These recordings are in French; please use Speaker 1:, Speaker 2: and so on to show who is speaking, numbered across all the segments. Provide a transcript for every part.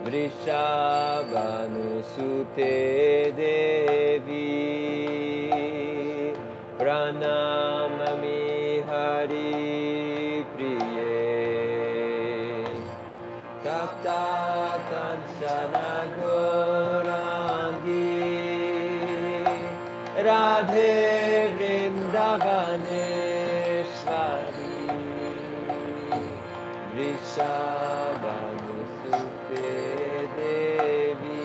Speaker 1: Vrishabhanusute Devi Pranamami Hari Priye Tapta Kanchana Gaurangi Radhe Vrindavaneshwari Vrishabhanusute Devi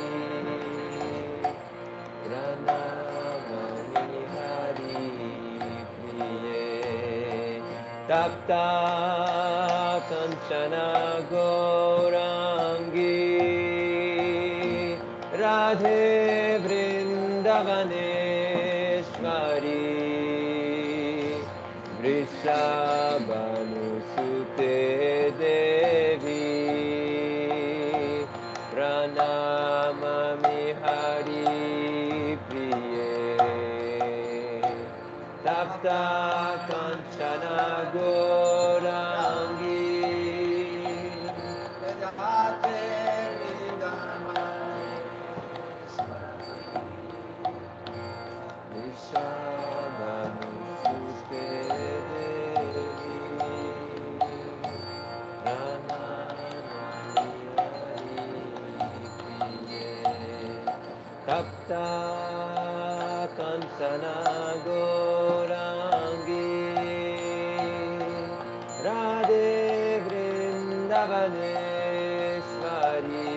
Speaker 1: Pranamami Hari Priye Tapta Kanchana Gaurangi Radhe Vrindavaneshwari Vrishabhanusute Devi Pranamami Hari Priye Tapta Kanchana Gaurangi Radhe Vrishabhanusute Devi Pranamami Hari Priye Tapta Kanchana Gaurangi Radhe Vrindavaneshwari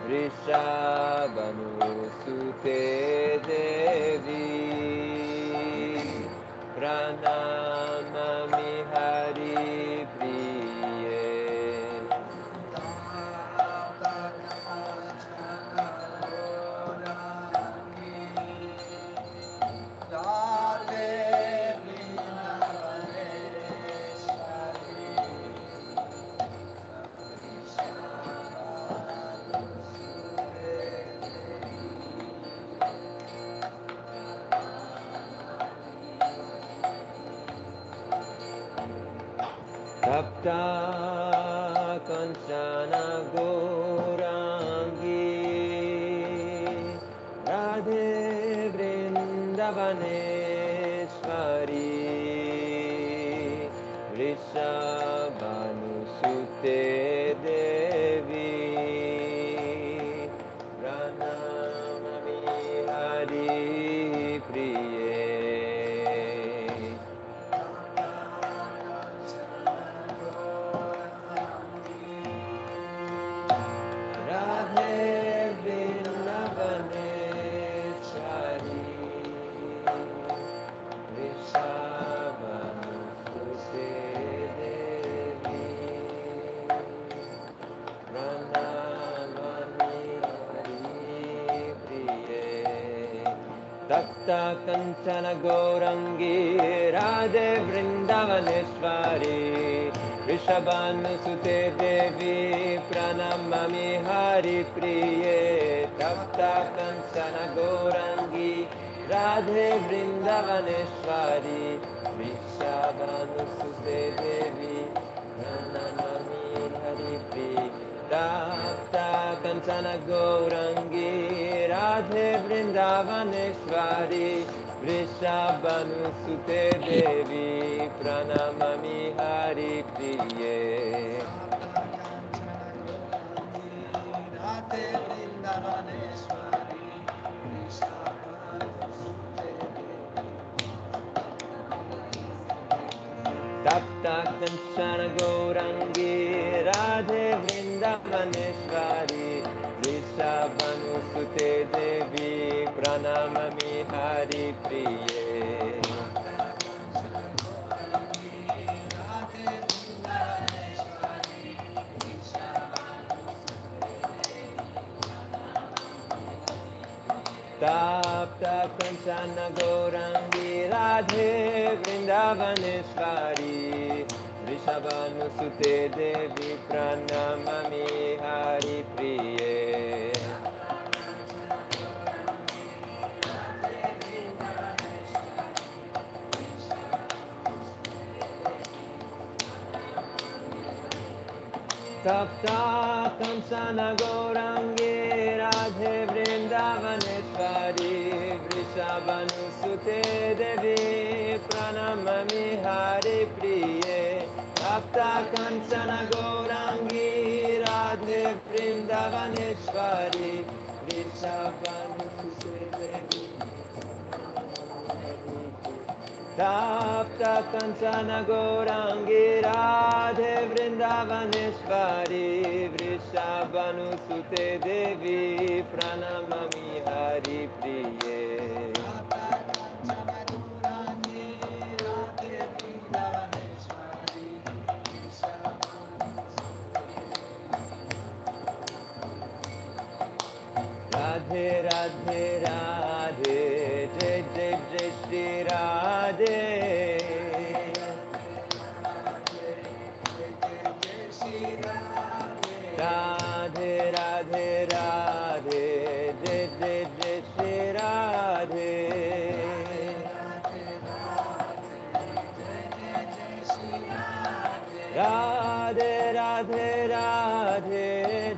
Speaker 1: Vrishabhanusute Devi Pranamami Hari Priye Tapta Kanchana Gaurangi Radhe Vrindavaneshwari Vrishabhanusute Devi Pranamami Hari Priye Radhe Vrindavaneshwari Vrishabhanusute Devi Pranamami Hari Priye Tapta Kanchana Gaurangi Radhe Vrindavaneshwari Vrishabhanusute Devi Pranamami Hari Priye Tapta Kanchana Gaurangi Radhe Vrindavaneshwari Vrishabhanusute Devi Pranamami Hari Priye Tapta Kanchana Gaurangi Radhe Vrindavaneshwari Vrishabhanusute Devi Pranamami Hari Priye Radhe Vrindavaneshwari Tapta Kanchana Gaurangi Radhe Vrindavaneshwari Vrishabhanusute Devi Pranamami Hari Priye Tapta Kanchana Gaurangi Radhe Vrindavaneshwari Vrishabhanusute Devi Pranamami Hari Priye Tapta Kansana Gourangi Radhe Vrindavaneshwari Vrishabhanusute Devi Pranamami Hari Priye Tapta Kansana Gourangi Radhe Vrindavaneshwari Vrishabhanusute Devi Tapta Kansana Gourangi Radhe Vrindavaneshwari Vrishabhanusute Devi Pranamami Hari Priye Radhe Radhe Radhe Jai Jai Jai Shri Radhe Radhe Radhe Radhe Jai Jai Jai Shri Radhe Radhe Radhe Radhe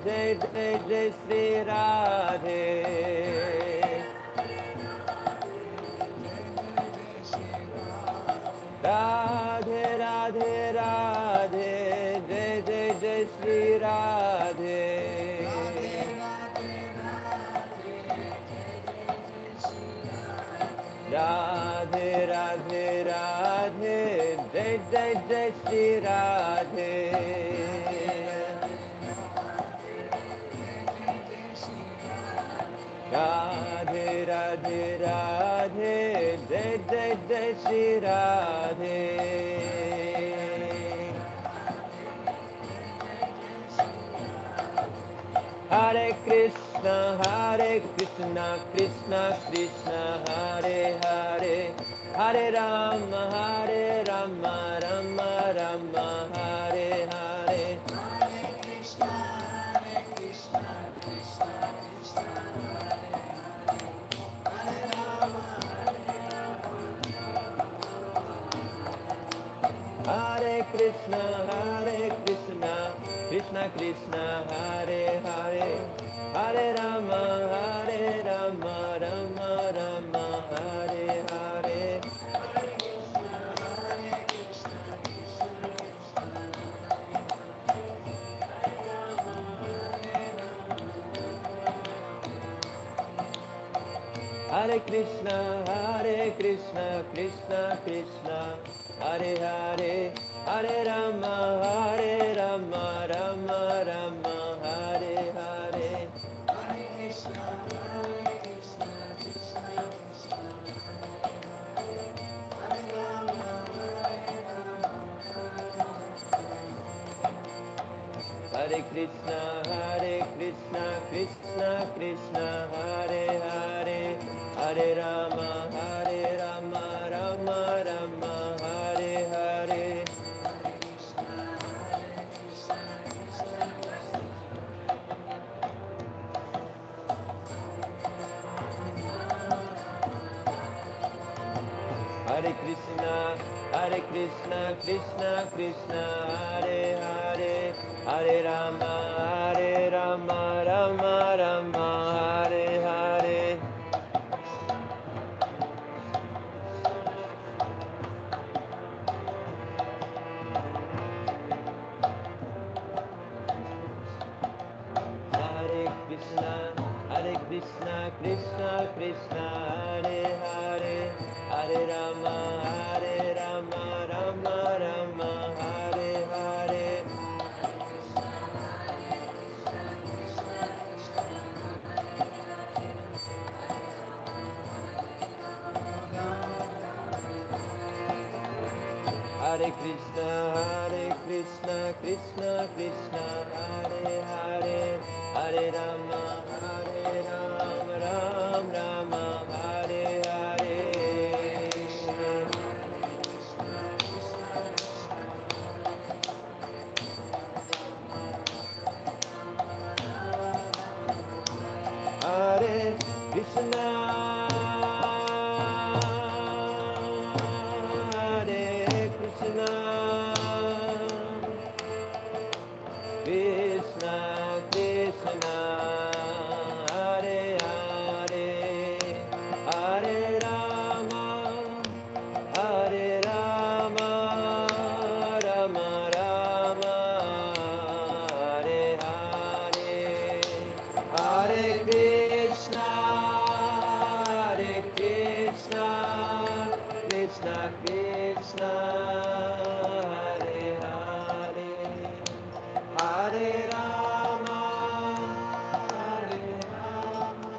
Speaker 1: Jai Jai Jai Shri Radhe Radhe Radhe Radhe Jai Jai Jai Shri Radhe Radhe Radhe Radhe Jai Jai Jai Shri Radhe Radhe Radhe Radhe Jai Jai Jai Shri Radhe Hare Krishna Krishna Krishna Hare Hare Hare Rama Rama Rama Hare Hare Hare Krishna Krishna Krishna Hare Hare Hare Rama Rama Rama Hare Hare Hare Krishna Krishna Krishna Hare Hare Hare Rama Rama Rama Hare Hare Hare Krishna Krishna Krishna Hare Hare Hare Rama Rama Rama Hare Hare Hare Krishna Krishna Krishna Hare Hare Hare Rama Rama Rama Hare Hare Hare Krishna Krishna Krishna Hare Hare Hare Rama Rama Rama Hare Hare Hare Krishna Krishna Krishna Hare Hare Hare Rama Rama Hare Hare Hare Krishna Hare Krishna Krishna Krishna, Hare Hare, Hare Rama, Hare Rama, Rama Rama, Hare Hare, Hare Krishna, Hare Krishna, Krishna Krishna, Hare Hare, Hare Rama, Hare Rama,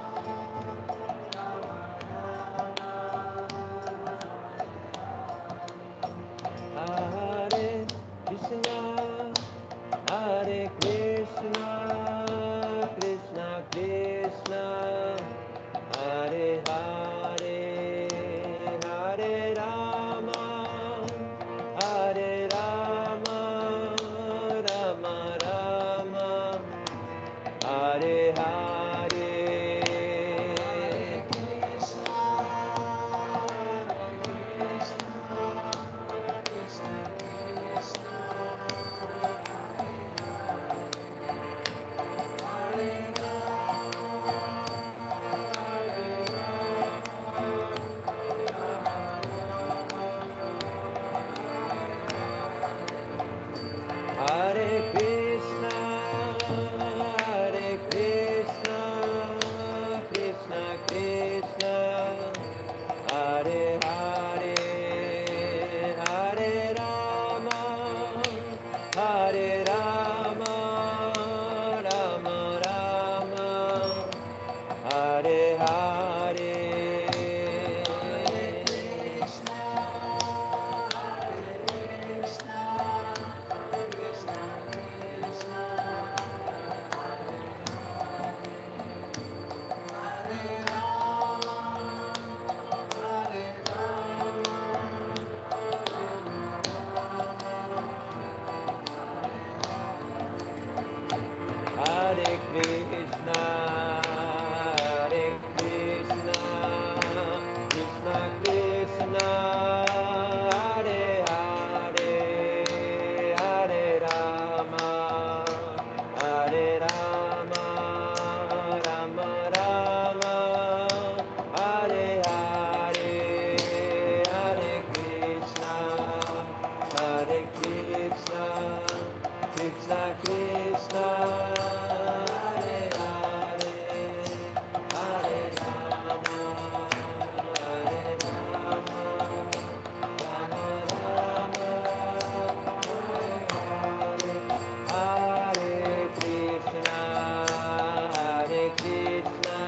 Speaker 1: Hare Krishna, Hare Krishna, Krishna Krishna, Hare Hare, Hare Rama, Hare Rama, Rama Rama, Hare Hare, Hare Krishna, Krishna Krishna, Hare Hare Krishna, Hare Krishna, Krishna Krishna, Hare Hare, Hare Rama, Hare Rama, Rama Rama, Hare Hare, Hare Krishna, Hare Krishna, Krishna Krishna, Hare Rama, Hare Rama, Hare Krishna, Hare Krishna, Krishna Krishna, Hare Hare, Hare Rama, Hare Rama, Rama Rama, Hare Hare, Hare Krishna, Hare Krishna, Krishna Krishna, Hare Hare, Hare Rama, Hare Rama, Rama Rama, Hare Hare, Hare Krishna, Hare Krishna,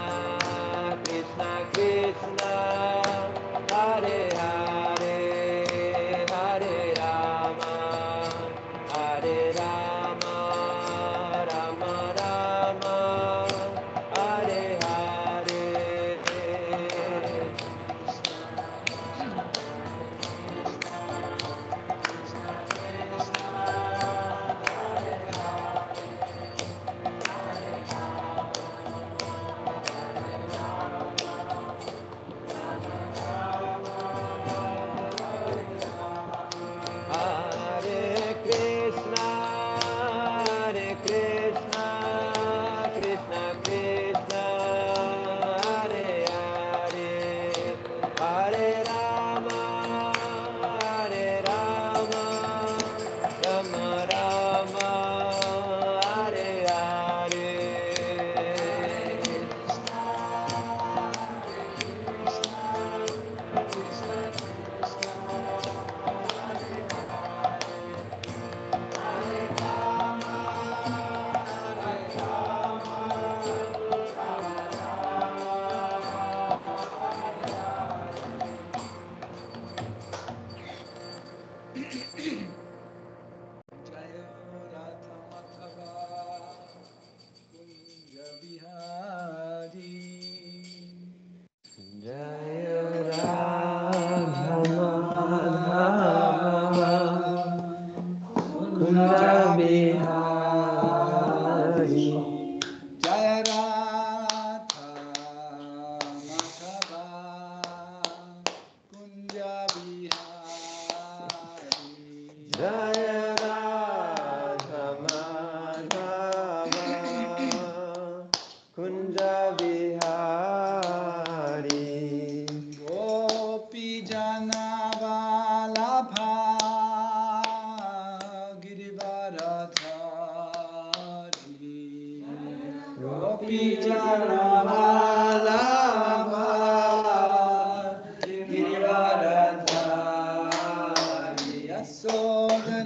Speaker 1: Krishna Krishna, Hare Hare, Hare Rama, Hare Rama, Rama Rama, Hare Hare. Hare Krishna, Hare Krishna, Krishna Krishna, Hare Hare, Hare Rama, Hare Rama, Rama Rama, Hare Hare.
Speaker 2: Jaya Radha Madhava Kunja Bihari
Speaker 1: Jaya Radha Madhava Kunda Bihari
Speaker 2: Jaya Radha Madhava Kunja Bihari
Speaker 1: Jaya Radha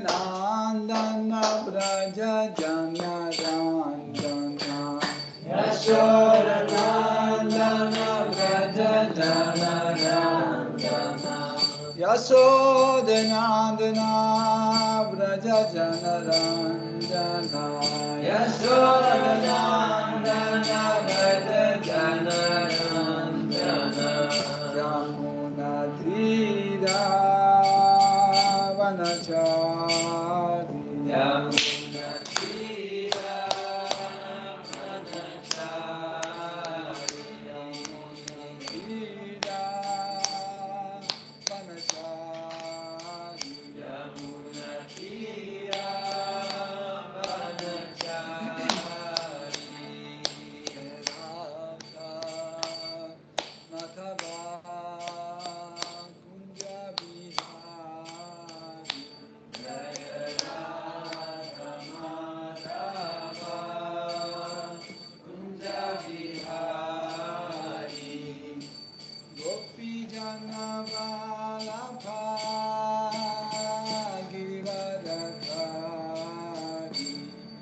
Speaker 2: Yashodanandana Braja Jana Randana
Speaker 1: Yashodanandana Braja Jana Randana
Speaker 2: Yashodanandana Braja Jana Randana
Speaker 1: Yashodanandana Braja Jana Randana
Speaker 2: Yamuna Tira Vanachari
Speaker 1: Yamuna Tira Vanachari
Speaker 2: Yamuna Tira Vanachari
Speaker 1: Yamuna Tira Vanachari
Speaker 2: Radha Madhava Kunja Bihari
Speaker 1: Jaya Radha Madhava Kunja Vihari
Speaker 2: Gopi Jana Vallabha Giridharadhari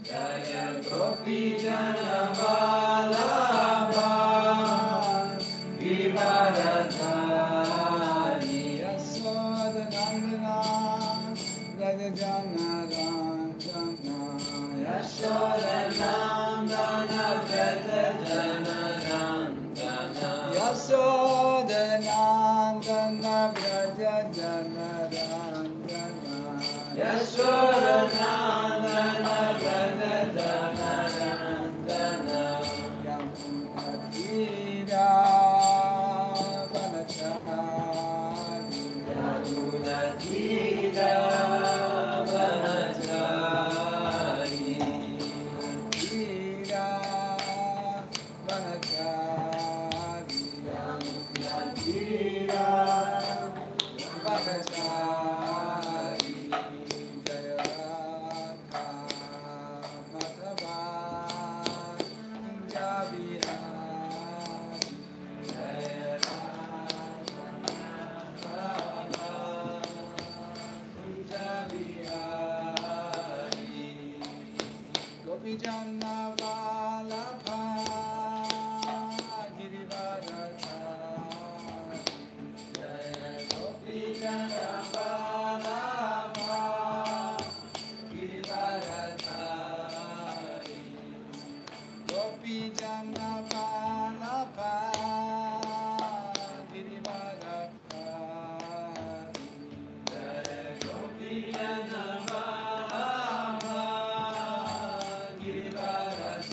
Speaker 1: Jaya Gopi Jana Vallabha Giridharadhari
Speaker 2: Yashodanandana Raja Jana Ranjana
Speaker 1: Yashodanandana Braja Jana Randana
Speaker 2: Yashodanandana Raja Jana Ranjana
Speaker 1: Yashodanandana Braja Jana Randana
Speaker 2: Yamuna Tira Vanachari
Speaker 1: Yamuna Tira Vanachari
Speaker 2: Tira Vanachari
Speaker 1: Yamuna Tira
Speaker 2: Vanachari Jaya Radha Madhava Kunja Bihari
Speaker 1: Jaya Radha Madhava Kunja Vihari
Speaker 2: Gopi Jana Vallabha Giridharadhari
Speaker 1: Jaya Gopi Jana Vallabha Giridharadhari
Speaker 2: Gopi Jana Vallabha Giridharadhari
Speaker 1: Jaya Gopi Jana Vallabha Giridharadhari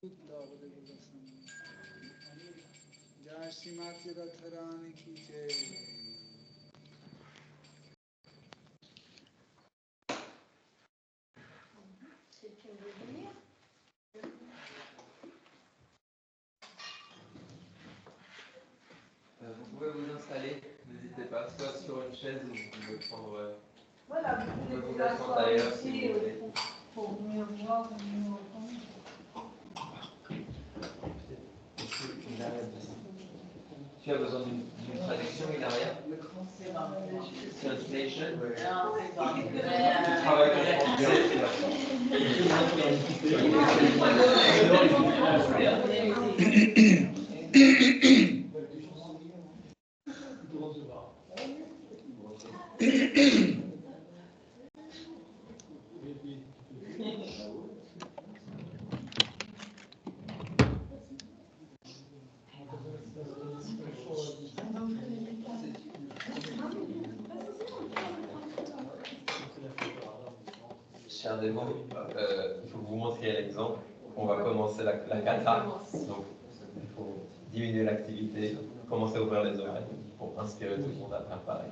Speaker 2: Jai Shrimati Radharani ki jai.
Speaker 1: Vous pouvez vous installer, n'hésitez pas, soit sur une chaise ou vous pouvez prendre.
Speaker 3: Voilà,
Speaker 1: Vous
Speaker 3: vous
Speaker 1: pouvez
Speaker 3: pouvez
Speaker 1: vous
Speaker 3: vous
Speaker 1: asseoir
Speaker 3: asseoir
Speaker 1: ailleurs si
Speaker 3: aussi
Speaker 1: vous voulez.
Speaker 3: pour mieux voir, mieux entendre.
Speaker 1: Tu as besoin d'une traduction, il n'a rien. Translation. Tu travailles en Cher démon, il faut que vous montriez l'exemple. On va commencer la kata. Donc, il faut diminuer l'activité, commencer à ouvrir les oreilles pour inspirer tout le monde à faire pareil.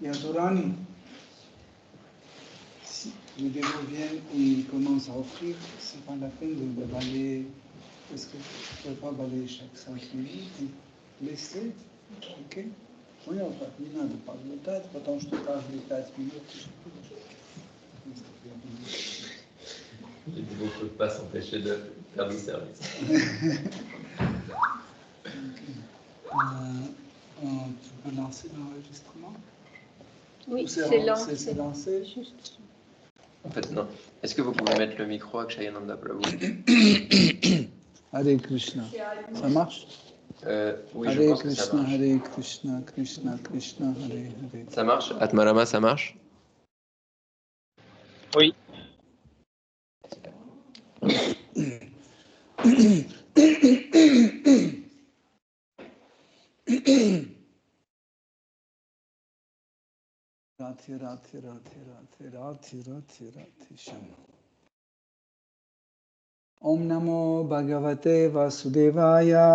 Speaker 2: Yadurani, si les dévots viennent ou ils commencent à offrir, c'est pas la peine de balayer, parce que tu ne peux pas balayer chaque 5 minutes. Laissez, ok? Понял, как? Не надо подметать, потому что каждые 5 минут
Speaker 1: Les dévots ne peuvent pas s'empêcher de faire du service.
Speaker 2: Tu peux lancer l'enregistrement?
Speaker 3: Oui, c'est lancé.
Speaker 2: C'est lancé.
Speaker 3: Juste.
Speaker 1: En fait, non. Est-ce que vous pouvez mettre le micro à Kshayananda Prabhu?
Speaker 2: Hare Krishna. Ça marche?
Speaker 1: Oui, je
Speaker 2: Hare
Speaker 1: pense que ça
Speaker 2: Krishna,
Speaker 1: marche.
Speaker 2: Hare Krishna, Krishna Krishna, Hare Hare.
Speaker 1: Ça marche? Atmarama, ça marche?
Speaker 4: Oui.
Speaker 2: Radhe Radhe Radhe Radhe Radhe Radhe Radhe Shama. Om Namo Bhagavate Vasudevaya.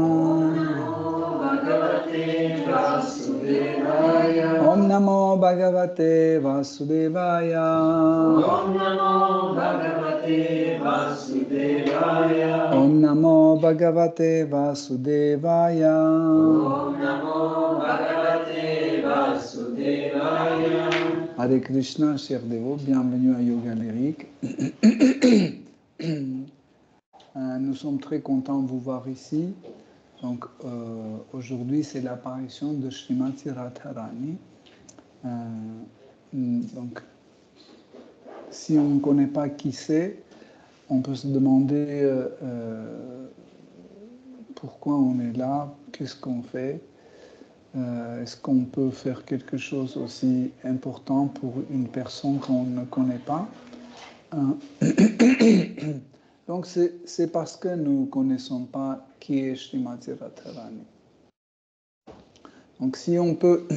Speaker 2: Om Namo Bhagavate Vasudevaya.
Speaker 3: Om Namo Bhagavate Vasudevaya.
Speaker 2: Om Namo Bhagavate Vasudevaya.
Speaker 3: Om Namo Bhagavate Vasudevaya.
Speaker 2: Hare Krishna, chers dévots, bienvenue à Yoga Lyrique. Nous sommes très contents de vous voir ici. Donc, aujourd'hui, c'est l'apparition de Srimati Radharani. Donc, si on ne connaît pas qui c'est, on peut se demander pourquoi on est là, qu'est-ce qu'on fait. Est-ce qu'on peut faire quelque chose aussi important pour une personne qu'on ne connaît pas? Donc c'est parce que nous ne connaissons pas qui est Srimati Radharani. Donc si on peut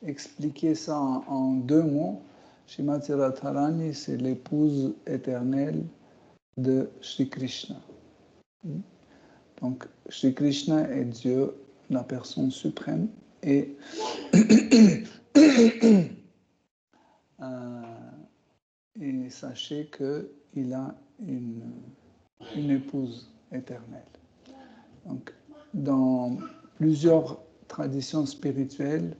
Speaker 2: expliquer ça en 2 mots, Srimati Radharani, c'est l'épouse éternelle de Shri Krishna. Donc Shri Krishna est Dieu, la personne suprême, et et sachez qu'il a une épouse éternelle. Donc, dans plusieurs traditions spirituelles,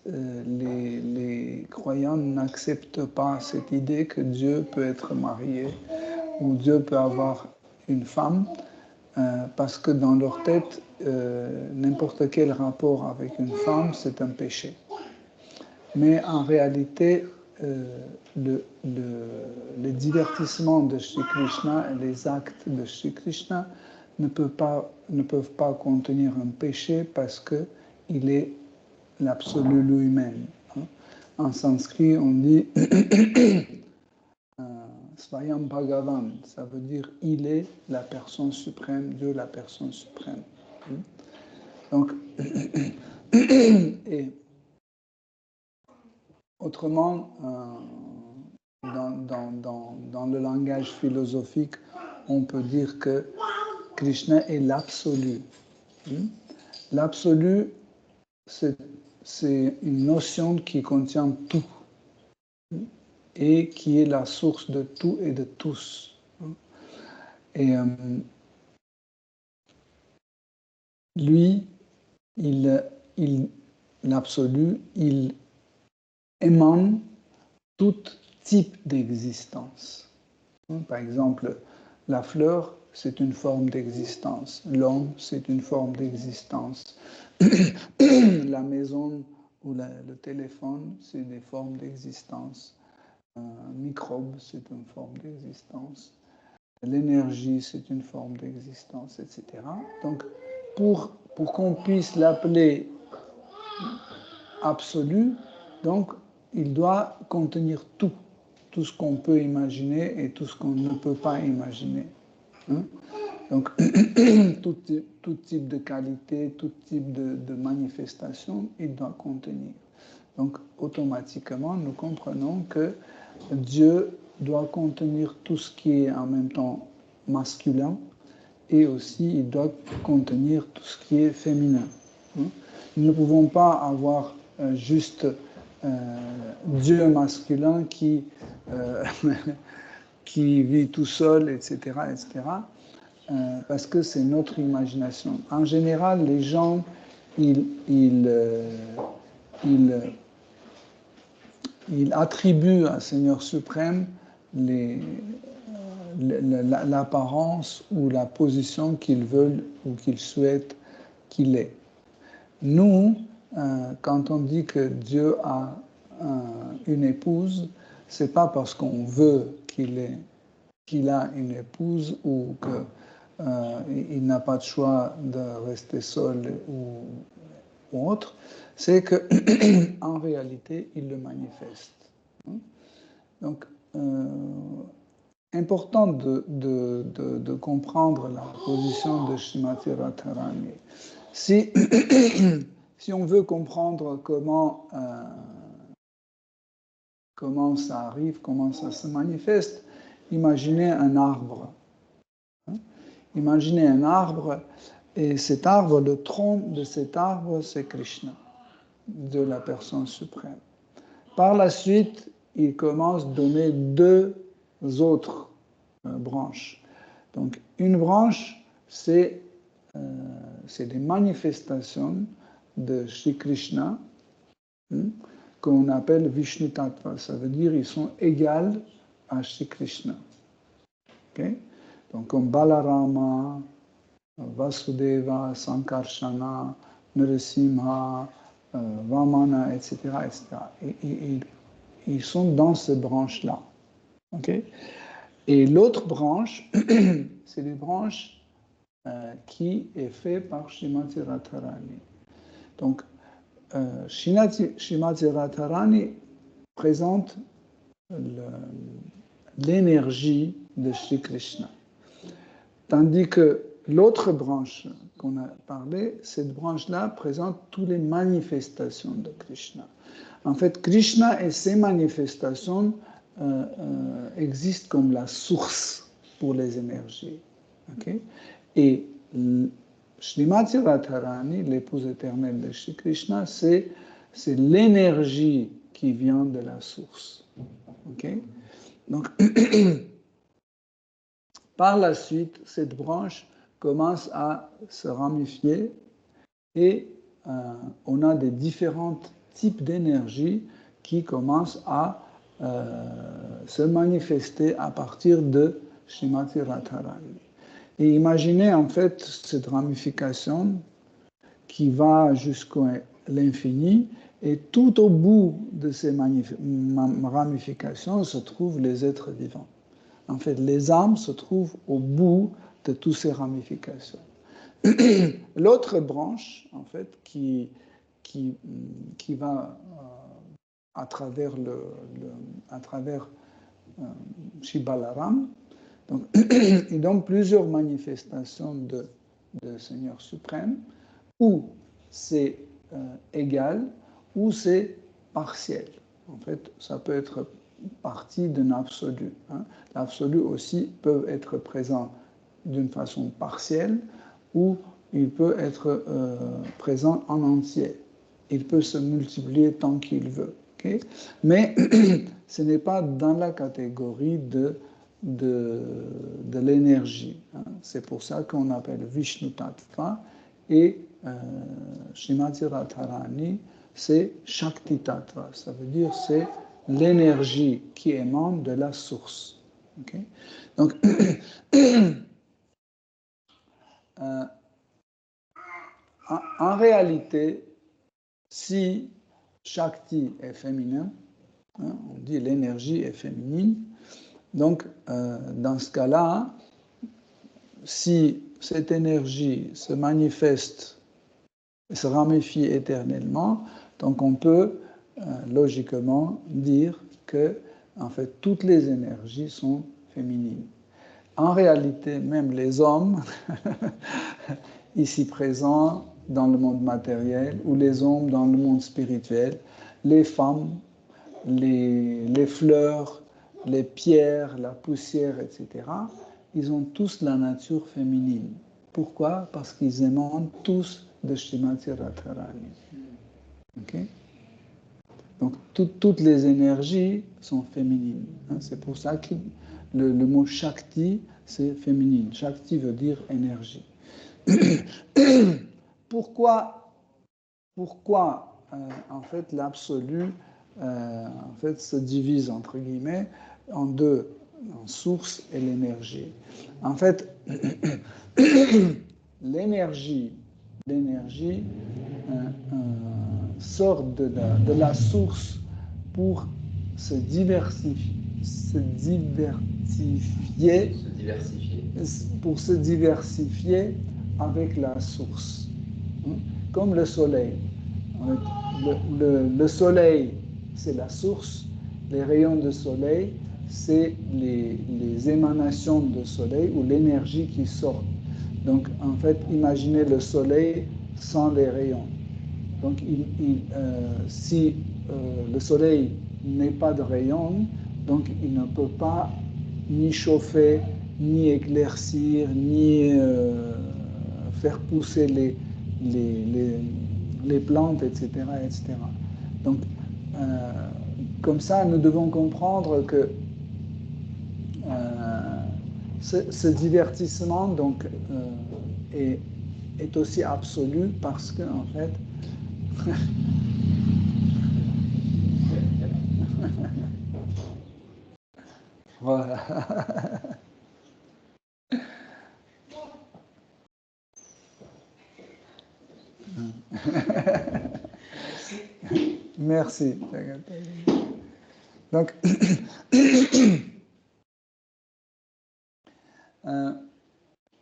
Speaker 2: les croyants n'acceptent pas cette idée que Dieu peut être marié ou Dieu peut avoir une femme, parce que dans leur tête, n'importe quel rapport avec une femme, c'est un péché. Mais en réalité, les divertissements de Shri Krishna et les actes de Shri Krishna ne peuvent pas contenir un péché parce qu'il est l'absolu lui-même. En sanskrit, on dit Svayam Bhagavan, ça veut dire il est la personne suprême, Dieu la personne suprême. Donc, et autrement, dans le langage philosophique, on peut dire que Krishna est l'absolu. L'absolu, c'est une notion qui contient tout et qui est la source de tout et de tous. Et lui, l'absolu, il émane tout type d'existence. Par exemple, la fleur, c'est une forme d'existence. L'homme, c'est une forme d'existence. La maison ou le téléphone, c'est des formes d'existence. Un microbe, c'est une forme d'existence. L'énergie, c'est une forme d'existence, etc. Donc, pour qu'on puisse l'appeler absolu, donc, il doit contenir tout ce qu'on peut imaginer et tout ce qu'on ne peut pas imaginer. Donc, tout type de qualité, tout type de manifestation, il doit contenir. Donc, automatiquement, nous comprenons que Dieu doit contenir tout ce qui est en même temps masculin et aussi il doit contenir tout ce qui est féminin. Nous ne pouvons pas avoir juste Dieu masculin qui vit tout seul, etc., etc., parce que c'est notre imagination. En général, les gens, ils attribuent à Seigneur suprême l'apparence ou la position qu'ils veulent ou qu'ils souhaitent qu'il ait. Nous, quand on dit que Dieu a une épouse, c'est pas parce qu'on veut qu'il a une épouse ou qu'il n'a pas de choix de rester seul ou autre, c'est que en réalité, il le manifeste. Donc, important de comprendre la position de Srimati Radharani. Si on veut comprendre comment ça arrive, comment ça se manifeste, imaginez un arbre. Imaginez un arbre, et cet arbre, le tronc de cet arbre, c'est Krishna, de la personne suprême. Par la suite, il commence à donner deux autres branches. Donc, une branche, c'est des manifestations de Shri Krishna, qu'on appelle Vishnu Tattva. Ça veut dire qu'ils sont égaux à Shri Krishna. Okay? Donc, comme Balarama, Vasudeva, Sankarshana, Narasimha, Vamana, etc., etc. Et ils sont dans ces branches-là. Okay? Et l'autre branche, c'est les branches qui est faite par Srimati Radharani. Donc, Srimati Radharani présente l'énergie de Shri Krishna. Tandis que l'autre branche qu'on a parlé, cette branche-là présente toutes les manifestations de Krishna. En fait, Krishna et ses manifestations existent comme la source pour les énergies. Okay? Et Srimati Radharani, l'épouse éternelle de Shri Krishna, c'est l'énergie qui vient de la source. Okay? Donc, par la suite, cette branche commence à se ramifier et on a des différents types d'énergie qui commencent à se manifester à partir de Srimati Radharani. Et imaginez en fait cette ramification qui va jusqu'à l'infini et tout au bout de ces ramifications se trouvent les êtres vivants. En fait, les âmes se trouvent au bout de toutes ces ramifications. L'autre branche, en fait, qui va à travers Shibalaram, donc, il donne plusieurs manifestations de Seigneur suprême, où c'est égal, ou c'est partiel. En fait, ça peut être partie d'un absolu. Hein. L'absolu aussi peut être présent d'une façon partielle, ou il peut être présent en entier. Il peut se multiplier tant qu'il veut. Okay? Mais ce n'est pas dans la catégorie de l'énergie. Hein. C'est pour ça qu'on appelle Vishnu Tattva et Srimati Radharani, c'est Shakti Tattva. Ça veut dire c'est l'énergie qui émane de la source. Okay? Donc, en réalité, si Shakti est féminin, hein, on dit l'énergie est féminine, donc dans ce cas-là, si cette énergie se manifeste et se ramifie éternellement, donc on peut logiquement dire que en fait, toutes les énergies sont féminines. En réalité, même les hommes, ici présents dans le monde matériel, ou les hommes dans le monde spirituel, les femmes, les fleurs, les pierres, la poussière, etc., ils ont tous la nature féminine. Pourquoi? Parce qu'ils émanent tous de Srimati Radharani. Okay? Donc, toutes les énergies sont féminines. Hein? C'est pour ça que le mot Shakti, c'est féminine. Shakti veut dire énergie. Pourquoi en fait, l'absolu en fait, se divise, entre guillemets, en deux, en source et l'énergie. En fait, l'énergie sort de la source pour se diversifier, pour se diversifier avec la source. Comme le soleil. Le soleil, c'est la source. Les rayons de soleil, c'est les émanations de soleil ou l'énergie qui sort. Donc, en fait, imaginez le soleil sans les rayons. Donc, si le soleil n'est pas de rayons, donc il ne peut pas ni chauffer, ni éclaircir, ni faire pousser les plantes, etc., etc. Donc, comme ça, nous devons comprendre que ce divertissement donc, est aussi absolu parce que, en fait, voilà. Merci. Donc,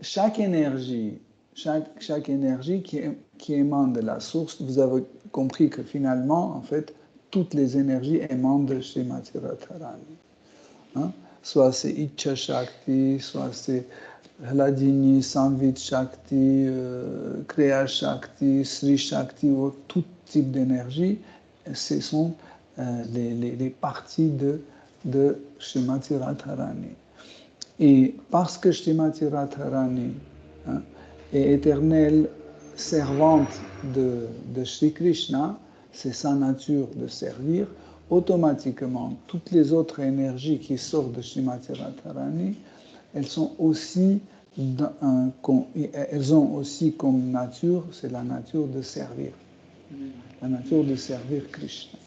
Speaker 2: chaque énergie qui émane de la source, vous avez compris que finalement, en fait, toutes les énergies émanent de Srimati Radharani. Hein? Soit c'est Icha Shakti, soit c'est Hladini, Samvit Shakti, Kriya Shakti, Sri Shakti, ou tout type d'énergie, ce sont les parties de Srimati Radharani. Et parce que Srimati Radharani est éternelle servante de Sri Krishna, c'est sa nature de servir, automatiquement, toutes les autres énergies qui sortent de Srimati Radharani, elles ont aussi comme nature, c'est la nature de servir. La nature de servir Krishna.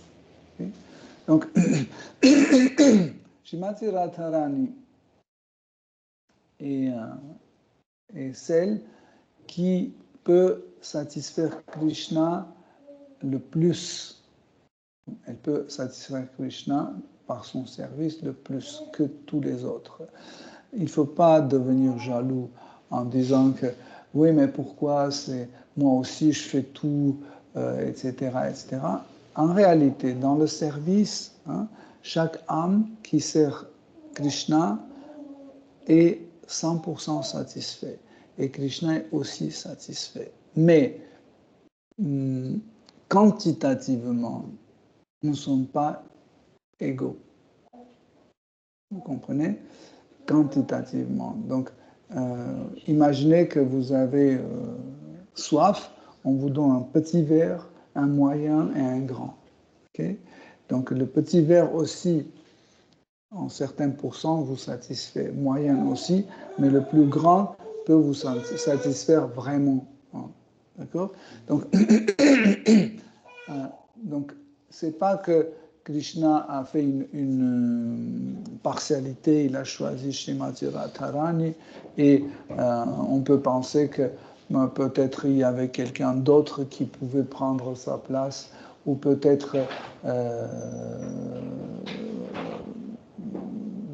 Speaker 2: Okay? Donc, Srimati Radharani est celle qui peut satisfaire Krishna le plus. Elle peut satisfaire Krishna par son service le plus que tous les autres. Il ne faut pas devenir jaloux en disant que oui, mais pourquoi c'est moi aussi je fais tout, etc., etc. En réalité, dans le service, chaque âme qui sert Krishna est 100% satisfait. Et Krishna est aussi satisfait. Mais quantitativement, nous ne sommes pas égaux. Vous comprenez? Quantitativement. Donc, imaginez que vous avez soif, on vous donne un petit verre, un moyen et un grand. Okay? Donc, le petit verre aussi, en certains pourcents, vous satisfait, moyen aussi, mais le plus grand peut vous satisfaire vraiment. D'accord? Donc, c'est pas que Krishna a fait une partialité, il a choisi Srimati Radharani, et on peut penser que peut-être il y avait quelqu'un d'autre qui pouvait prendre sa place, ou peut-être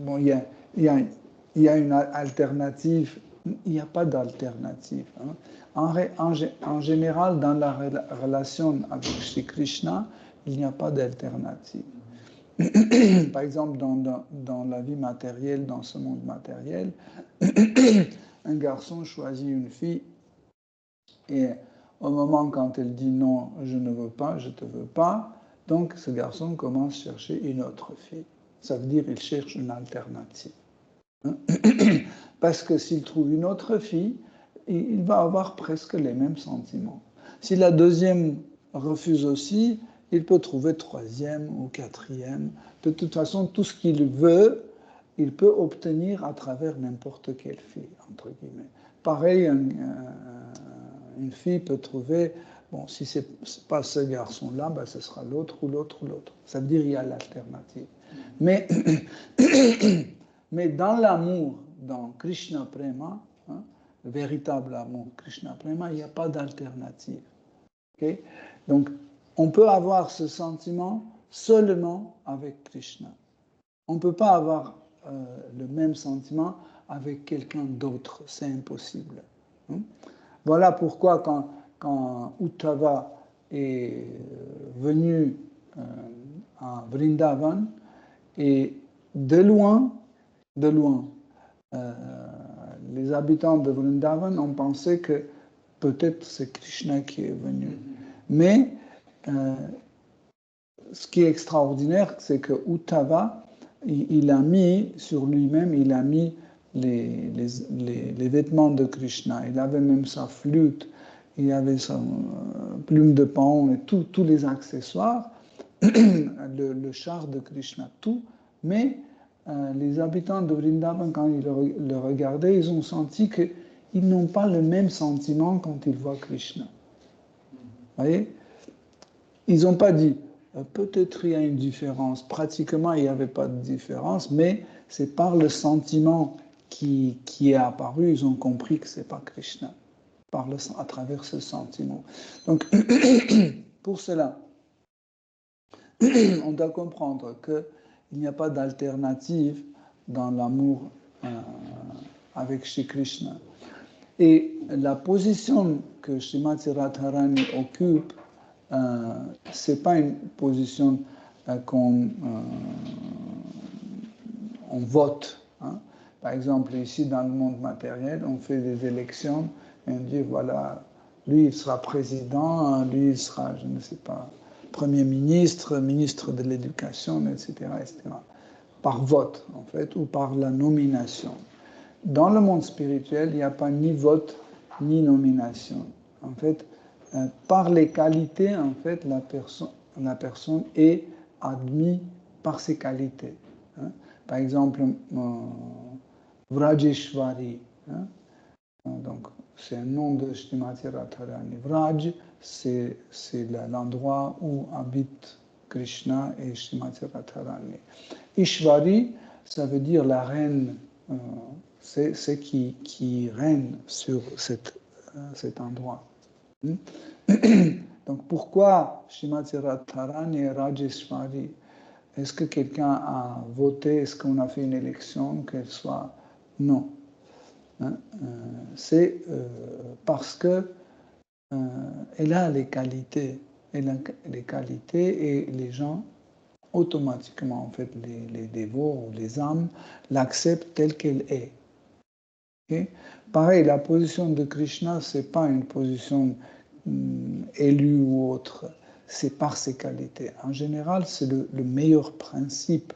Speaker 2: bon, il y a une alternative. Il n'y a pas d'alternative. En général, dans la relation avec Shri Krishna, il n'y a pas d'alternative. Par exemple, dans la vie matérielle, dans ce monde matériel, un garçon choisit une fille et au moment quand elle dit non, je ne veux pas, je ne te veux pas, donc ce garçon commence à chercher une autre fille. Ça veut dire qu'il cherche une alternative. Parce que s'il trouve une autre fille, il va avoir presque les mêmes sentiments. Si la deuxième refuse aussi, il peut trouver troisième ou quatrième. De toute façon, tout ce qu'il veut, il peut obtenir à travers n'importe quelle fille, entre guillemets. Pareil, une fille peut trouver, bon, si ce n'est pas ce garçon-là, ben, ce sera l'autre ou l'autre ou l'autre. Ça veut dire qu'il y a l'alternative. Mais dans l'amour, dans Krishna Prema, le véritable amour Krishna Prema, il n'y a pas d'alternative. Okay? Donc, on peut avoir ce sentiment seulement avec Krishna. On ne peut pas avoir le même sentiment avec quelqu'un d'autre, c'est impossible. Voilà pourquoi quand Uddhava est venu à Vrindavan, et de loin, les habitants de Vrindavan ont pensé que peut-être c'est Krishna qui est venu. Mais ce qui est extraordinaire, c'est que Uddhava, il a mis sur lui-même, il a mis les vêtements de Krishna. Il avait même sa flûte, il avait sa plume de paon et tous les accessoires, le char de Krishna, tout. Mais les habitants de Vrindavan, quand ils le regardaient, ils ont senti qu'ils n'ont pas le même sentiment quand ils voient Krishna. Vous voyez? Ils n'ont pas dit, peut-être il y a une différence. Pratiquement, il n'y avait pas de différence, mais c'est par le sentiment qui est apparu, ils ont compris que ce n'est pas Krishna, à travers ce sentiment. Donc, pour cela, on doit comprendre qu'il n'y a pas d'alternative dans l'amour avec Shri Krishna. Et la position que Srimati Radharani occupe, ce n'est pas une position qu'on vote. Par exemple, ici, dans le monde matériel, on fait des élections et on dit, voilà, lui, il sera président, lui, il sera, je ne sais pas, Premier ministre, ministre de l'Éducation, etc., etc. Par vote, en fait, ou par la nomination. Dans le monde spirituel, il n'y a pas ni vote, ni nomination. En fait, par les qualités, en fait, la personne est admise par ses qualités. Par exemple, Vrajeshwari, donc c'est un nom de Srimati Radharani. Vraj, c'est l'endroit où habite Krishna et Srimati Radharani. Ishvari, ça veut dire la reine, c'est qui règne sur cet endroit. Donc pourquoi Srimati Radharani et Rajeshwari? Est-ce que quelqu'un a voté? Est-ce qu'on a fait une élection qu'elle soit? Non. hein, c'est parce que elle a les qualités. Elle a les qualités et les gens, automatiquement, en fait, les dévots ou les âmes, l'acceptent telle qu'elle est. Okay? Pareil, la position de Krishna, ce n'est pas une position élue ou autre, c'est par ses qualités. En général, c'est le meilleur principe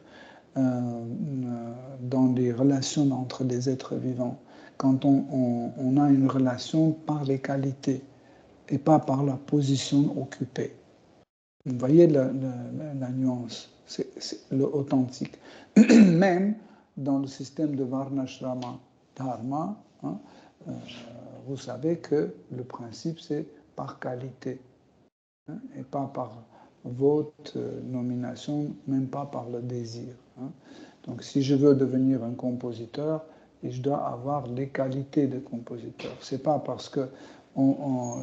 Speaker 2: dans les relations entre les êtres vivants, quand on a une relation par les qualités et pas par la position occupée. Vous voyez la nuance, c'est l'authentique. Même dans le système de Varnashrama Dharma, hein, vous savez que le principe c'est par qualité, hein, et pas par vote, nomination, même pas par le désir. Hein. Donc si je veux devenir un compositeur, je dois avoir les qualités de compositeur. C'est pas parce que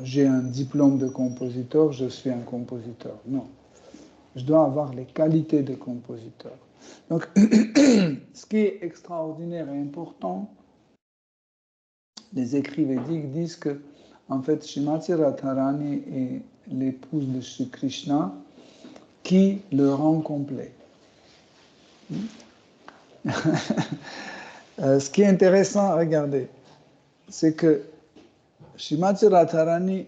Speaker 2: j'ai un diplôme de compositeur, je suis un compositeur. Non. Je dois avoir les qualités de compositeur. Donc, ce qui est extraordinaire et important, les écrits védiques disent que, en fait, Srimati Radharani est l'épouse de Sri Krishna qui le rend complet. Ce qui est intéressant à regarder, c'est que Srimati Radharani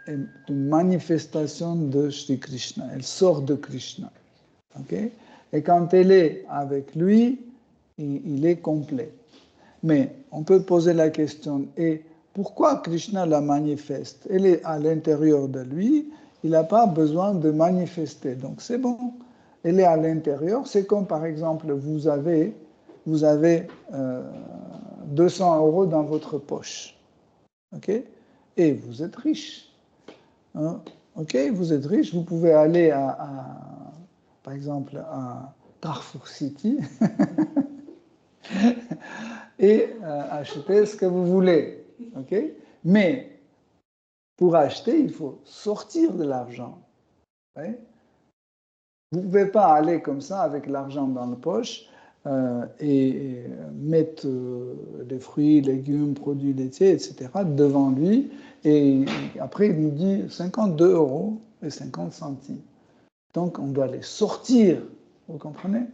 Speaker 2: est une manifestation de Sri Krishna. Elle sort de Krishna. Okay? Et quand elle est avec lui, il est complet. Mais on peut poser la question, et pourquoi Krishna la manifeste? Elle est à l'intérieur de lui, il n'a pas besoin de manifester. Donc c'est bon. Elle est à l'intérieur. C'est comme par exemple, vous avez 200 € dans votre poche. Okay? Et vous êtes riche. Hein? Ok, vous êtes riche, vous pouvez aller par exemple à Carrefour City et acheter ce que vous voulez. Okay? Mais pour acheter, il faut sortir de l'argent. Ouais? Vous ne pouvez pas aller comme ça avec l'argent dans la poche et mettre des fruits, légumes, produits laitiers, etc. devant lui. Et après, il nous dit 52 € et 50 centimes. Donc, on doit les sortir, vous comprenez?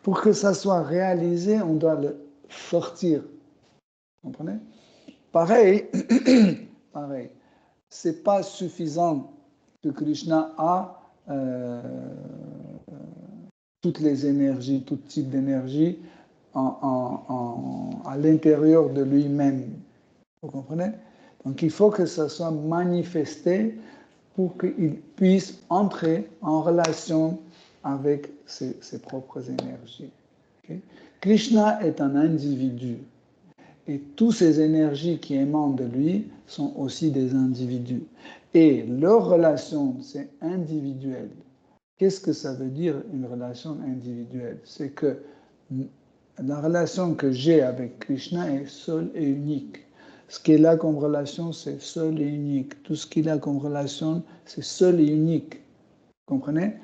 Speaker 2: Pour que ça soit réalisé, on doit le sortir. Vous comprenez? Pareil, c'est pas suffisant que Krishna a toutes les énergies, tout type d'énergie à l'intérieur de lui-même. Vous comprenez? Donc il faut que ça soit manifesté pour qu'il puisse entrer en relation avec ses propres énergies. Okay? Krishna est un individu et toutes ces énergies qui émanent de lui sont aussi des individus. Et leur relation, c'est individuel. Qu'est-ce que ça veut dire une relation individuelle? C'est que la relation que j'ai avec Krishna est seule et unique. Ce qu'il a comme relation, c'est seul et unique. Tout ce qu'il a comme relation, c'est seul et unique. Vous comprenez?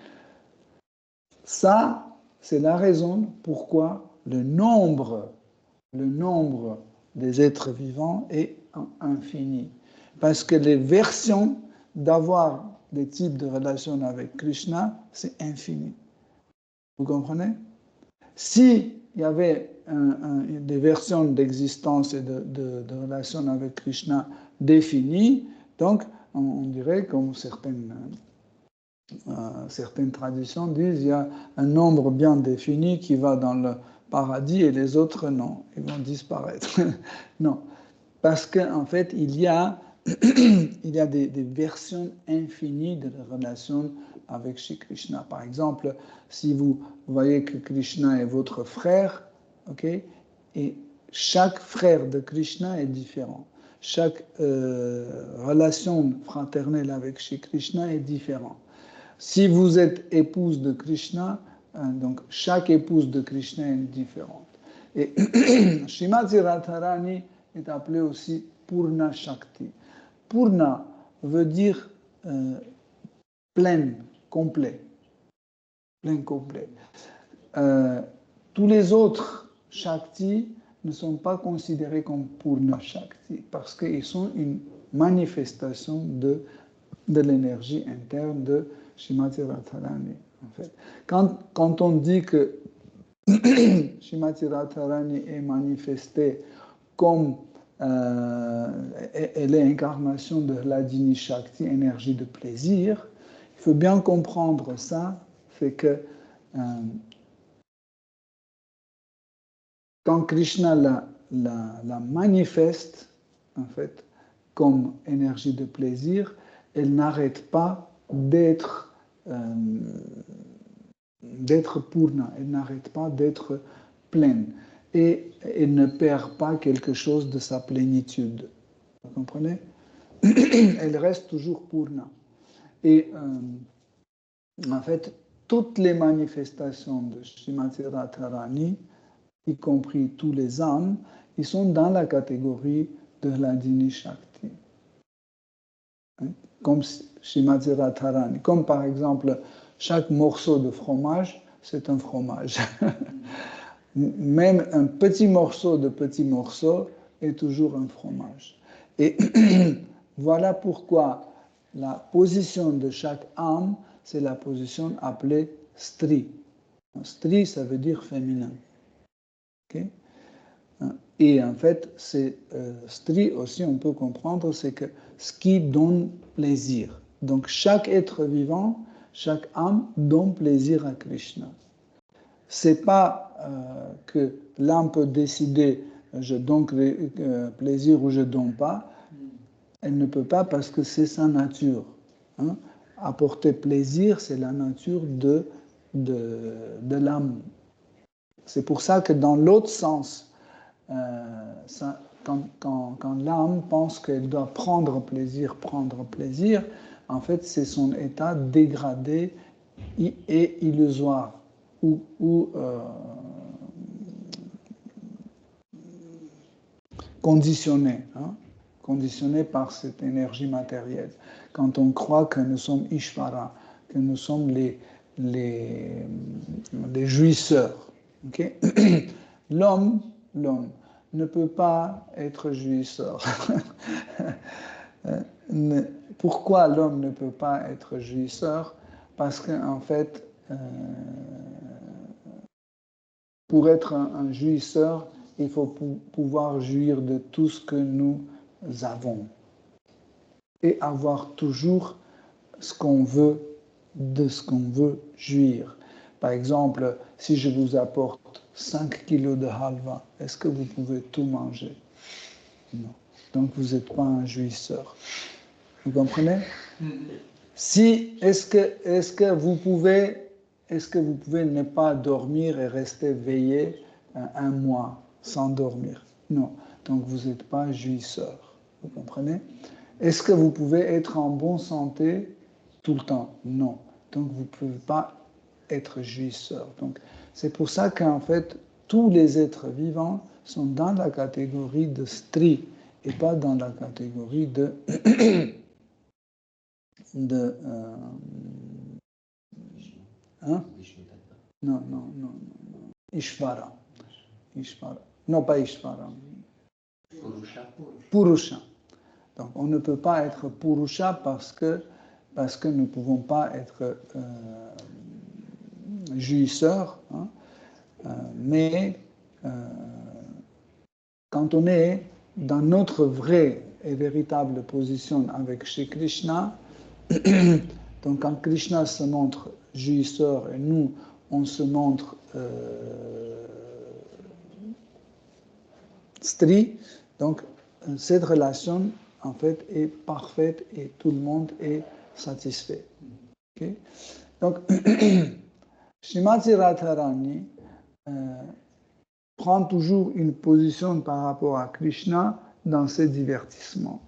Speaker 2: Ça, c'est la raison pourquoi le nombre des êtres vivants est infini. Parce que les versions d'avoir des types de relations avec Krishna, c'est infini. Vous comprenez? S'il y avait des versions d'existence et de relations avec Krishna définies, donc on dirait, comme certaines traditions disent, il y a un nombre bien défini qui va dans le paradis et les autres non, ils vont disparaître. Non, parce qu'en fait, il y a des versions infinies de la relation avec Shri Krishna. Par exemple, si vous voyez que Krishna est votre frère, okay, et chaque frère de Krishna est différent. Chaque relation fraternelle avec Shri Krishna est différente. Si vous êtes épouse de Krishna, donc chaque épouse de Krishna est différente. Et Srimati Radharani est appelée aussi Purna Shakti. Purna veut dire pleine, complet. Plein, complet. Tous les autres Shakti ne sont pas considérés comme Purna Shakti parce qu'ils sont une manifestation de l'énergie interne de Srimati Radharani. En fait. Quand on dit que Srimati Radharani est manifestée comme elle est l'incarnation de l'Adini Shakti, énergie de plaisir, il faut bien comprendre ça, c'est que quand Krishna la manifeste, en fait, comme énergie de plaisir, elle n'arrête pas d'être purna, elle n'arrête pas d'être pleine. Et elle ne perd pas quelque chose de sa plénitude. Vous comprenez? Elle reste toujours purna. Et en fait, toutes les manifestations de Srimati Radharani, y compris tous les âmes, ils sont dans la catégorie de l'Adini Shakti. Comme Srimati Radharani. Comme par exemple, chaque morceau de fromage, c'est un fromage. Même un petit morceau de petit morceau est toujours un fromage. Et voilà pourquoi la position de chaque âme, c'est la position appelée Stri. Stri, ça veut dire féminin. Okay? Et en fait, c'est Stri aussi, on peut comprendre, c'est que ce qui donne plaisir. Donc chaque être vivant, chaque âme donne plaisir à Krishna. C'est pas que l'âme peut décider je donne plaisir ou je donne pas. Elle ne peut pas parce que c'est sa nature. Hein. Apporter plaisir, c'est la nature de l'âme. C'est pour ça que dans l'autre sens, quand l'âme pense qu'elle doit prendre plaisir, en fait, c'est son état dégradé et illusoire. Ou conditionné, hein, conditionné par cette énergie matérielle. Quand on croit que nous sommes Ishvara, que nous sommes les jouisseurs. Okay? L'homme ne peut pas être jouisseur. Pourquoi l'homme ne peut pas être jouisseur? Parce qu'en fait, pour être un jouisseur, il faut pouvoir jouir de tout ce que nous avons et avoir toujours ce qu'on veut, de ce qu'on veut jouir. Par exemple, si je vous apporte 5 kilos de halva, est-ce que vous pouvez tout manger? Non. Donc vous n'êtes pas un jouisseur. Vous comprenez? Est-ce que vous pouvez ne pas dormir et rester veillé un mois sans dormir? Non. Donc vous n'êtes pas jouisseur. Vous comprenez? Est-ce que vous pouvez être en bonne santé tout le temps? Non. Donc vous ne pouvez pas être jouisseur. Donc c'est pour ça qu'en fait, tous les êtres vivants sont dans la catégorie de stri et pas dans la catégorie de hein? Non. Ishvara. Non, pas Ishvara. Purusha. Donc, on ne peut pas être Purusha parce que nous ne pouvons pas être jouisseurs. Hein? Mais quand on est dans notre vraie et véritable position avec Shri Krishna, donc quand Krishna se montre jouisseur et nous, on se montre stri, donc cette relation en fait est parfaite et tout le monde est satisfait. Okay? Donc, Srimati Radharani prend toujours une position par rapport à Krishna dans ses divertissements.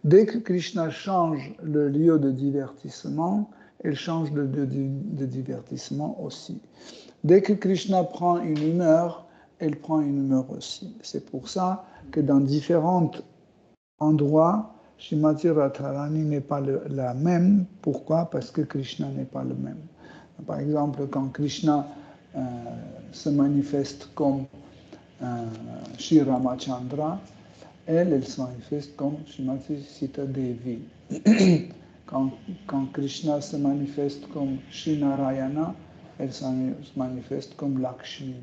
Speaker 2: Dès que Krishna change le lieu de divertissement, elle change de divertissement aussi. Dès que Krishna prend une humeur, elle prend une humeur aussi. C'est pour ça que dans différents endroits, Srimati Radharani n'est pas la même. Pourquoi? Parce que Krishna n'est pas le même. Par exemple, quand Krishna se manifeste comme Shri Ramachandra, elle se manifeste comme Srimati Sita Devi. Quand Krishna se manifeste comme Shri Narayana, elle se manifeste comme Lakshmi.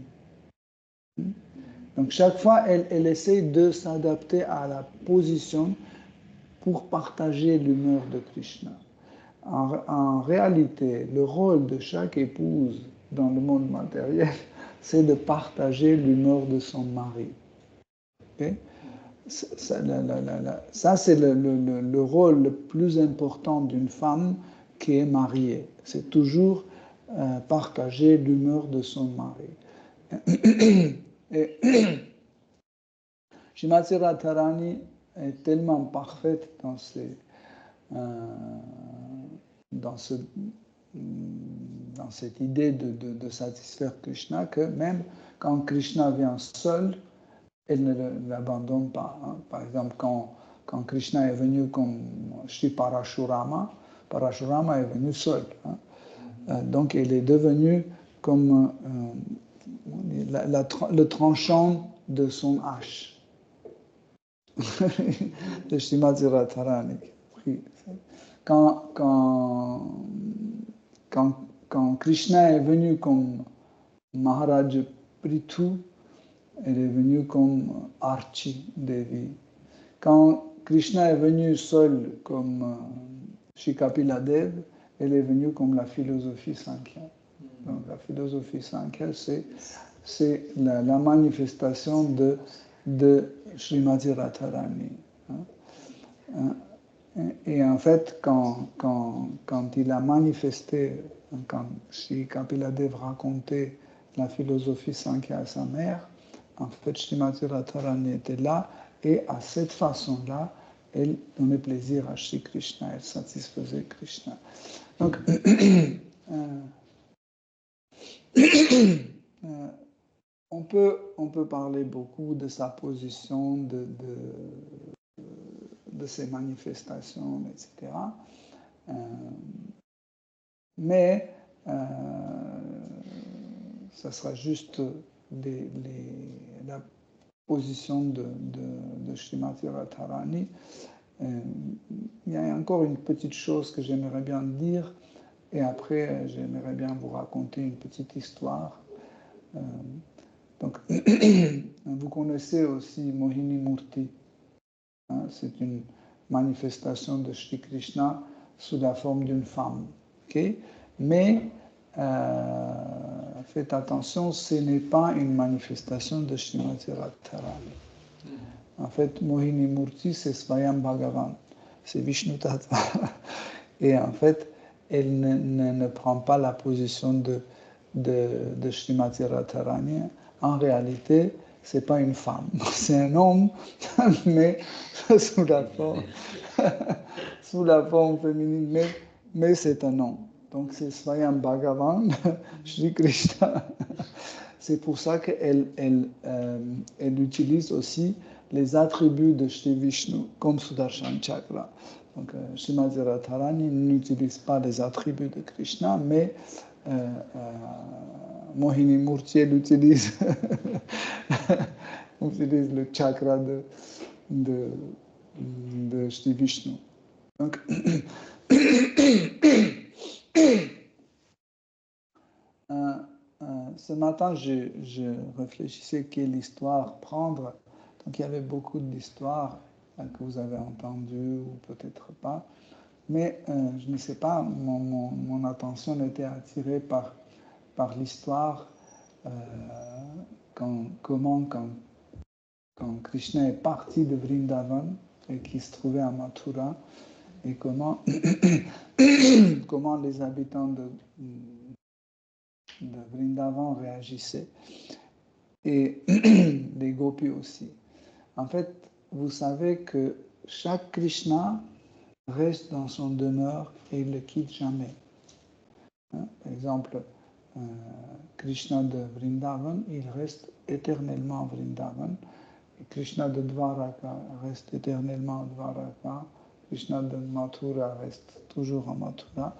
Speaker 2: Donc chaque fois, elle essaie de s'adapter à la position pour partager l'humeur de Krishna. En réalité, le rôle de chaque épouse dans le monde matériel, c'est de partager l'humeur de son mari. Okay? Ça, c'est le rôle le plus important d'une femme qui est mariée. C'est toujours partager l'humeur de son mari. Et Srimati Radharani est tellement parfaite dans cette idée de satisfaire Krishna que même quand Krishna vient seul, elle ne l'abandonne pas. Hein. Par exemple, quand Krishna est venu comme Shri Parashurama, Parashurama est venu seul. Hein. Donc, elle est devenue comme le tranchant de son hache. De Srimati Radharani. Quand Krishna est venu comme Maharaj Prithu, elle est venue comme Archi Devi. Quand Krishna est venu seul comme Shri Kapila Dev, elle est venue comme la philosophie Sankhya. Donc la philosophie Sankhya, c'est la manifestation de Srimati Radharani. Et en fait, quand il a manifesté, quand Shri Kapila Dev racontait la philosophie Sankhya à sa mère, en fait, Srimati Radharani était là, et à cette façon-là, elle donnait plaisir à Shri Krishna, elle satisfaisait Krishna. Donc, on peut parler beaucoup de sa position, de ses manifestations, etc. Mais ça sera juste la position de Srimati Radharani. Il y a encore une petite chose que j'aimerais bien dire, et après j'aimerais bien vous raconter une petite histoire. Donc, vous connaissez aussi Mohini Murti. Hein, c'est une manifestation de Shri Krishna sous la forme d'une femme. Okay? Mais faites attention, ce n'est pas une manifestation de Srimati Radharani. En fait, Mohini Murti, c'est Swayam Bhagavan, c'est Vishnu Tattva. Et en fait, elle ne prend pas la position de Srimati Radharani. En réalité, ce n'est pas une femme, c'est un homme, mais sous la forme féminine, mais c'est un homme. Donc c'est Swayam Bhagavan, Shri Krishna. C'est pour ça qu'elle utilise aussi les attributs de Shri Vishnu, comme Sudarshan Chakra. Donc Srimati Radharani n'utilise pas les attributs de Krishna, mais Mohini Murti, elle utilise le chakra de Shri Vishnu. Donc, ce matin, je réfléchissais quelle histoire prendre. Donc, il y avait beaucoup d'histoires que vous avez entendues ou peut-être pas. Mais je ne sais pas, mon attention était attirée par l'histoire, quand Krishna est parti de Vrindavan et qu'il se trouvait à Mathura, et comment les habitants de Vrindavan réagissaient, et les gopis aussi. En fait, vous savez que chaque Krishna reste dans son demeure et il ne le quitte jamais. Hein? Par exemple, Krishna de Vrindavan, il reste éternellement à Vrindavan. Et Krishna de Dvaraka reste éternellement à Dvaraka. Krishna de Mathura reste toujours à Mathura.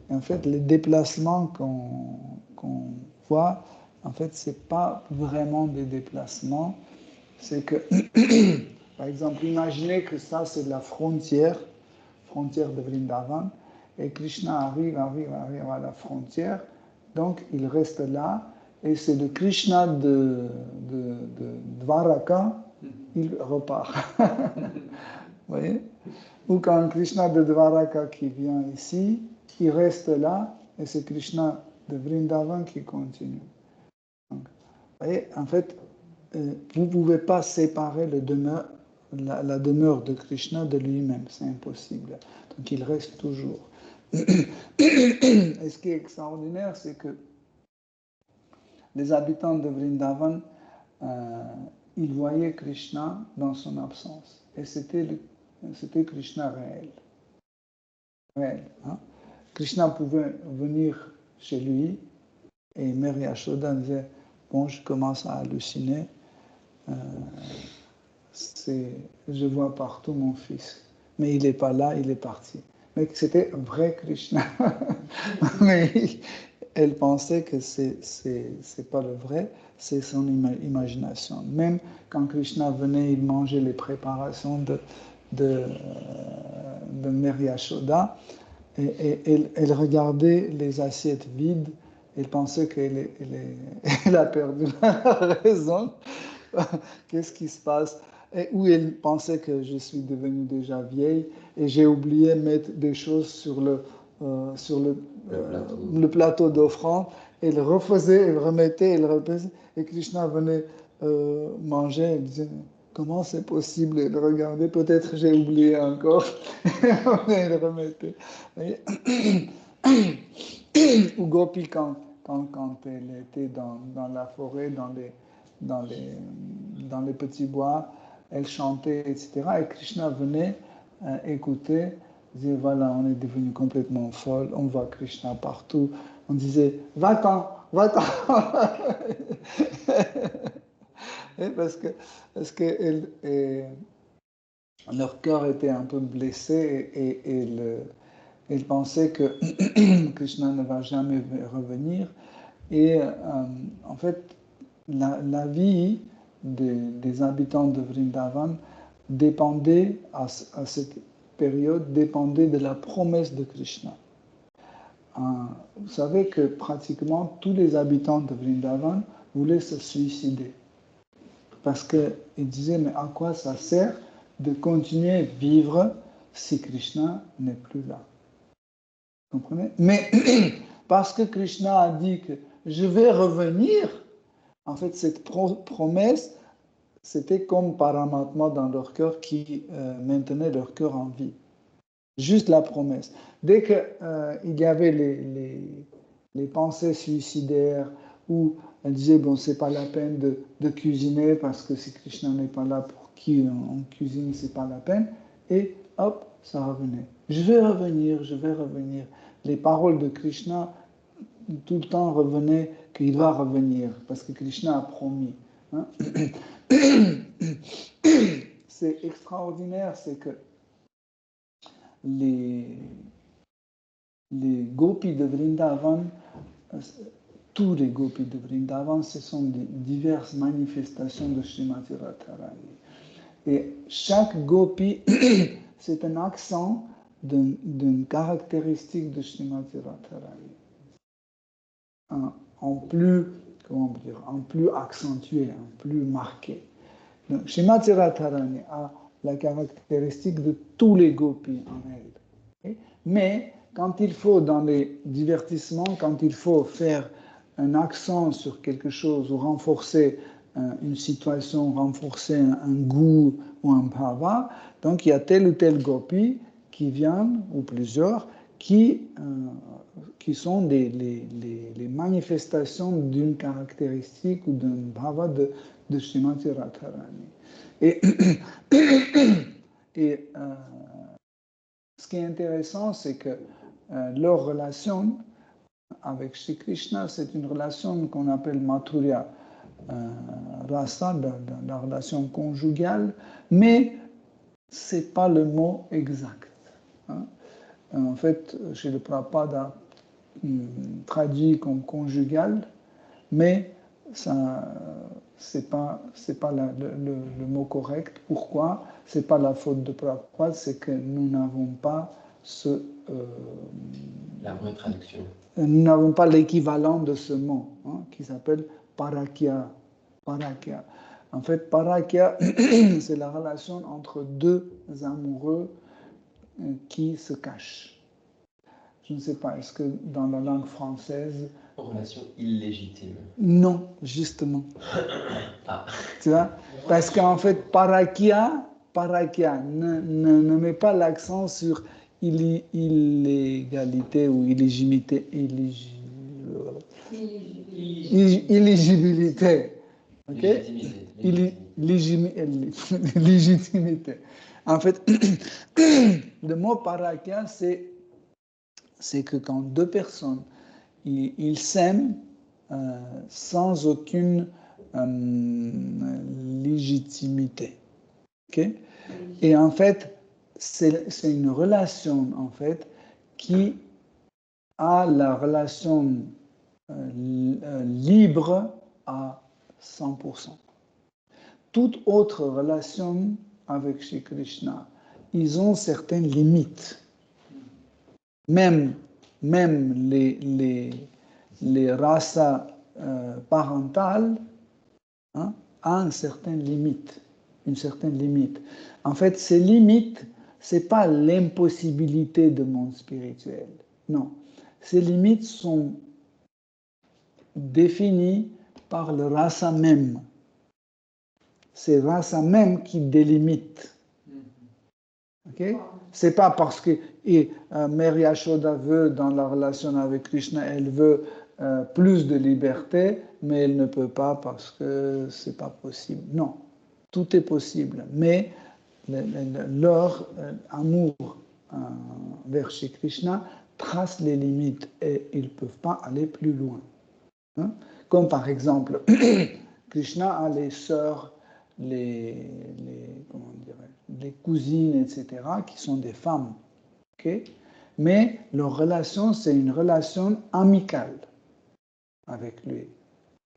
Speaker 2: Et en fait, les déplacements qu'on voit en fait, ce n'est pas vraiment des déplacements. C'est que, par exemple, imaginez que ça, c'est la frontière de Vrindavan, et Krishna arrive à la frontière, donc il reste là, et c'est le Krishna de Dvaraka, il repart. Vous voyez? Ou quand Krishna de Dvaraka qui vient ici, il reste là, et c'est Krishna de Vrindavan qui continue. Donc, vous voyez, en fait, vous ne pouvez pas séparer la demeure de Krishna de lui-même, c'est impossible. Donc il reste toujours. Et ce qui est extraordinaire, c'est que les habitants de Vrindavan, ils voyaient Krishna dans son absence. Et c'était Krishna réel. Hein? Krishna pouvait venir chez lui, et Mère Yashoda disait, bon, je commence à halluciner. Je vois partout mon fils. Mais il n'est pas là, il est parti. Mais c'était vrai Krishna. Mais elle pensait que c'est pas le vrai, c'est son imagination. Même quand Krishna venait, il mangeait les préparations de Mère Yashoda, et elle regardait les assiettes vides, elle pensait qu'elle elle a perdu la raison. Qu'est-ce qui se passe? Et où elle pensait que je suis devenue déjà vieille et j'ai oublié de mettre des choses sur le plateau d'offrande. Elle refaisait, elle remettait, elle refaisait. Et Krishna venait manger. Elle disait, comment c'est possible? Elle regardait, peut-être j'ai oublié encore. Elle remettait. Ou Gopi, quand elle était dans la forêt, dans les petits bois, elle chantait, etc. Et Krishna venait écouter, disait, voilà, on est devenu complètement folle, on voit Krishna partout. On disait, va-t'en, va-t'en. parce que leur cœur était un peu blessé et ils pensaient que Krishna ne va jamais revenir. Et en fait, la vie des habitants de Vrindavan dépendait, à cette période, dépendait de la promesse de Krishna. Vous savez que pratiquement tous les habitants de Vrindavan voulaient se suicider. Parce qu'ils disaient, mais à quoi ça sert de continuer à vivre si Krishna n'est plus là? Vous comprenez? Mais parce que Krishna a dit que je vais revenir, en fait, cette promesse, c'était comme Paramatma dans leur cœur qui maintenait leur cœur en vie. Juste la promesse. Dès qu'il y avait les pensées suicidaires, où elle disait, bon, c'est pas la peine de cuisiner parce que si Krishna n'est pas là, pour qui on cuisine, c'est pas la peine. Et hop, ça revenait. Je vais revenir. Les paroles de Krishna, tout le temps revenaient qu'il va revenir, parce que Krishna a promis. Hein? C'est extraordinaire, c'est que les gopis de Vrindavan, tous les gopis de Vrindavan, ce sont des diverses manifestations de Srimati Radharani. Et chaque gopi, c'est un accent d'une caractéristique de Srimati Radharani. En plus accentué, en plus marqué. Donc, Srimati Radharani a la caractéristique de tous les gopis en elle. Okay? Mais quand il faut, dans les divertissements, quand il faut faire un accent sur quelque chose ou renforcer une situation, renforcer un goût ou un bhava, donc il y a tel ou tel gopi qui viennent, ou plusieurs, qui sont les manifestations d'une caractéristique ou d'un bhava de Srimati Radharani. Et ce qui est intéressant, c'est que leur relation avec Shri Krishna, c'est une relation qu'on appelle Mathurya Rasa, la relation conjugale, mais ce n'est pas le mot exact. Hein. En fait, chez le Prabhupada, traduit comme conjugal, mais c'est pas le mot correct. Pourquoi? C'est pas la faute de Prabhupada, c'est que nous n'avons pas
Speaker 1: la vraie traduction.
Speaker 2: Nous n'avons pas l'équivalent de ce mot, hein, qui s'appelle parakya. Parakya. En fait, parakya, c'est la relation entre deux amoureux qui se cachent. Je ne sais pas, est-ce que dans la langue française...
Speaker 1: Relation illégitime.
Speaker 2: Non, justement.
Speaker 1: Ah.
Speaker 2: Tu vois? Parce qu'en fait, parakya ne met pas l'accent sur illégalité ou illégitimité. Illégibilité. Ok? Légitimité. En fait, le mot parakya, c'est que quand deux personnes ils s'aiment sans aucune légitimité. Okay? Et en fait, c'est une relation en fait qui a la relation libre à 100%. Toute autre relation avec Shri Krishna, ils ont certaines limites. Même les rasas parentales ont une certaine limite. En fait, ces limites, ce n'est pas l'impossibilité de monde spirituel. Non. Ces limites sont définies par le rasa même. C'est le rasa même qui délimite. Okay? C'est pas parce que Mère Yashoda veut, dans la relation avec Krishna, elle veut plus de liberté, mais elle ne peut pas parce que c'est pas possible. Non, tout est possible, mais leur amour vers Shri Krishna trace les limites et ils ne peuvent pas aller plus loin. Hein? Comme par exemple, Krishna a les sœurs, les cousines, etc., qui sont des femmes. Okay? Mais leur relation, c'est une relation amicale avec lui.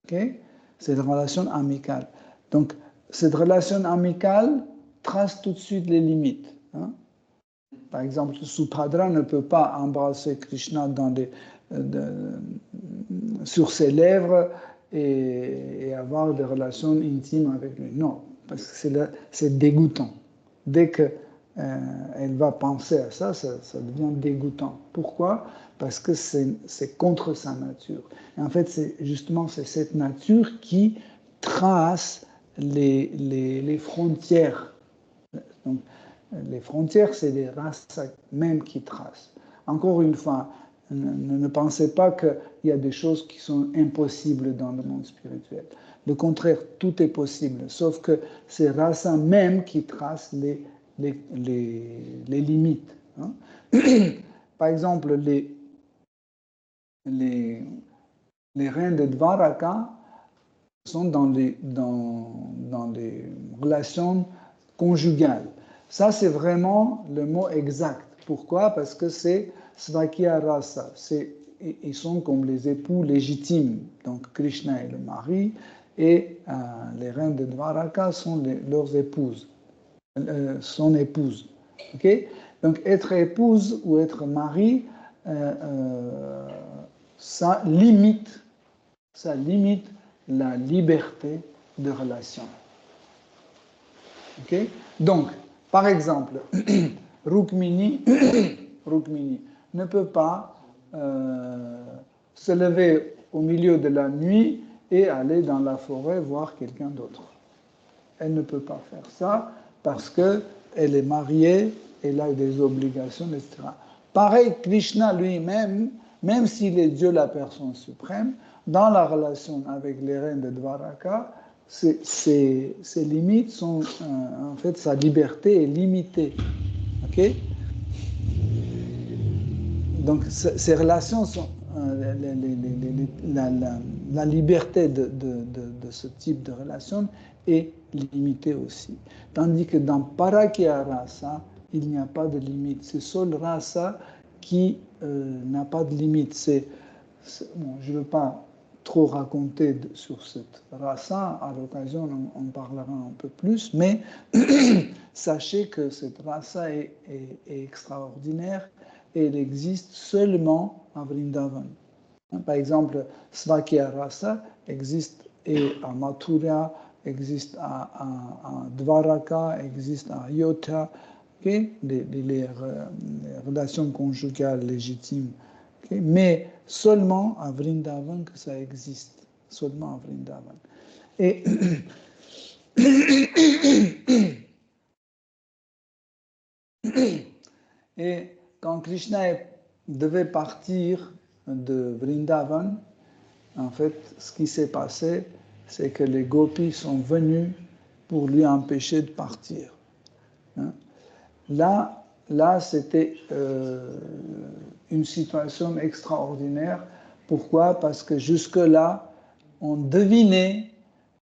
Speaker 2: Okay? C'est une relation amicale. Donc, cette relation amicale trace tout de suite les limites. Hein? Par exemple, Subhadra ne peut pas embrasser Krishna sur ses lèvres et avoir des relations intimes avec lui. Non, parce que c'est dégoûtant. Dès qu'elle va penser à ça, ça devient dégoûtant. Pourquoi? Parce que c'est contre sa nature. Et en fait, c'est cette nature qui trace les frontières. Donc, les frontières, c'est les races même qui tracent. Encore une fois, ne pensez pas qu'il y a des choses qui sont impossibles dans le monde spirituel. Le contraire, tout est possible, sauf que c'est races même qui tracent les limites. Hein. Par exemple, les reines de Dvaraka sont dans les relations conjugales. Ça, c'est vraiment le mot exact. Pourquoi? Parce que c'est Svakya Rasa. Ils sont comme les époux légitimes. Donc, Krishna est le mari et les reines de Dvaraka sont leurs épouses, son épouse. Okay? Donc, être épouse ou être mari, ça limite la liberté de relation. Okay? Donc, par exemple, Rukmini ne peut pas se lever au milieu de la nuit et aller dans la forêt voir quelqu'un d'autre. Elle ne peut pas faire ça parce qu'elle est mariée, elle a des obligations, etc. Pareil, Krishna lui-même, même s'il est Dieu la personne suprême, dans la relation avec les reines de Dvaraka, ses limites sont, en fait, sa liberté est limitée. Okay? Donc, ces relations sont, la liberté de ce type de relation est limitée aussi. Tandis que dans Parakya Rasa, il n'y a pas de limite. C'est seul Rasa qui n'a pas de limite. Bon, je ne veux pas trop raconter sur cette rasa. À l'occasion, on parlera un peu plus. Mais sachez que cette rasa est extraordinaire et elle existe seulement à Vrindavan. Par exemple, Svakya Rasa existe et à Mathura, existe à Dvaraka, existe à Ayodhya, okay? les relations conjugales légitimes. Okay? Mais seulement à Vrindavan que ça existe. Seulement à Vrindavan. Et quand Krishna devait partir de Vrindavan, en fait, ce qui s'est passé, c'est que les gopis sont venus pour lui empêcher de partir. Hein? Là, c'était une situation extraordinaire. Pourquoi? Parce que jusque-là, on devinait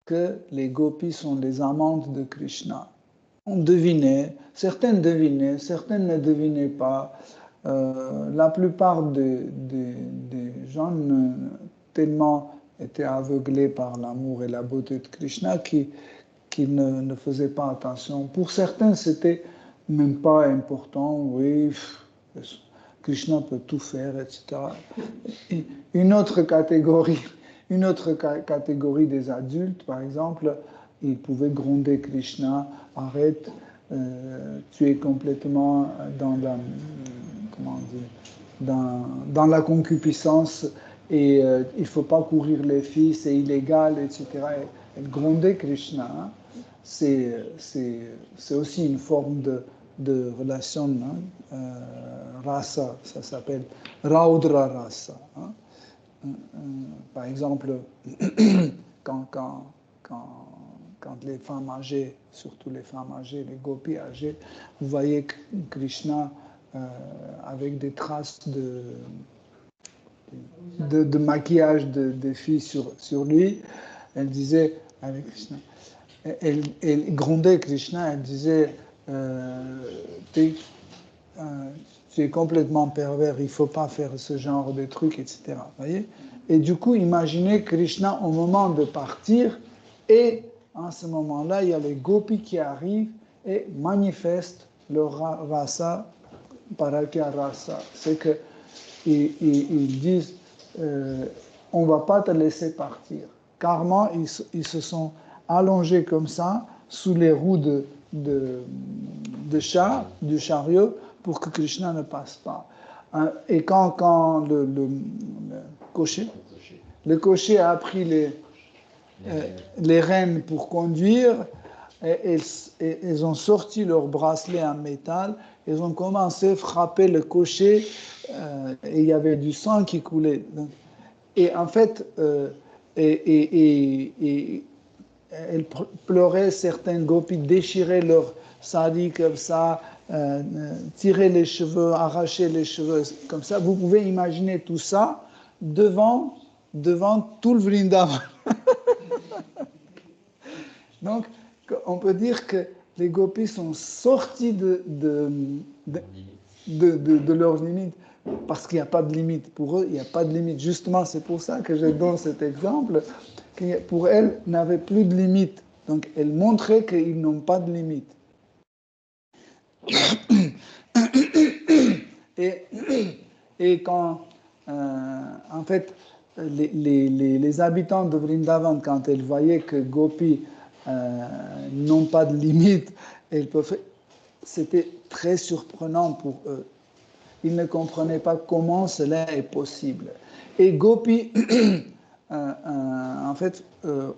Speaker 2: que les gopis sont les amantes de Krishna. On devinait, certaines devinaient, certaines ne devinaient pas. La plupart des gens tellement étaient aveuglés par l'amour et la beauté de Krishna qu'ils ne faisaient pas attention. Pour certains, c'était même pas important. Oui, Krishna peut tout faire, etc. Et une autre catégorie des adultes, par exemple, ils pouvaient gronder Krishna, arrête, tu es complètement dans la concupiscence et il ne faut pas courir les filles, c'est illégal, etc. Et gronder Krishna, hein, c'est aussi une forme de relation, hein, rasa, ça s'appelle Raudra rasa. Hein. Par exemple, quand les femmes âgées, surtout les femmes âgées, les gopis âgées, vous voyez Krishna avec des traces de maquillage de filles sur lui, elle disait, avec Krishna, elle grondait Krishna, elle disait, tu es complètement pervers, il ne faut pas faire ce genre de trucs, etc. Voyez? Et du coup, imaginez Krishna au moment de partir, et en ce moment-là, il y a les gopis qui arrivent et manifestent leur rasa, parakya rasa. C'est qu'ils disent, on ne va pas te laisser partir. Carrément, ils se sont allongés comme ça, sous les roues du chariot, pour que Krishna ne passe pas. Et quand le cocher a pris les rênes pour conduire, et ils ont sorti leur bracelet en métal, ils ont commencé à frapper le cocher, et il y avait du sang qui coulait. Et en fait, elles pleuraient, certains gopis déchiraient leur sari comme ça, tirer les cheveux, arracher les cheveux, comme ça. Vous pouvez imaginer tout ça devant tout le Vrindavan. Donc, on peut dire que les gopis sont sortis de leurs limites, parce qu'il n'y a pas de limite. Pour eux, il n'y a pas de limite. Justement, c'est pour ça que je donne cet exemple, que pour elles, n'avaient plus de limite. Donc, elles montraient qu'ils n'ont pas de limite. Et quand, en fait, les habitants de Vrindavan, quand ils voyaient que Gopi n'ont pas de limite, c'était très surprenant pour eux. Ils ne comprenaient pas comment cela est possible. Et Gopi, en fait,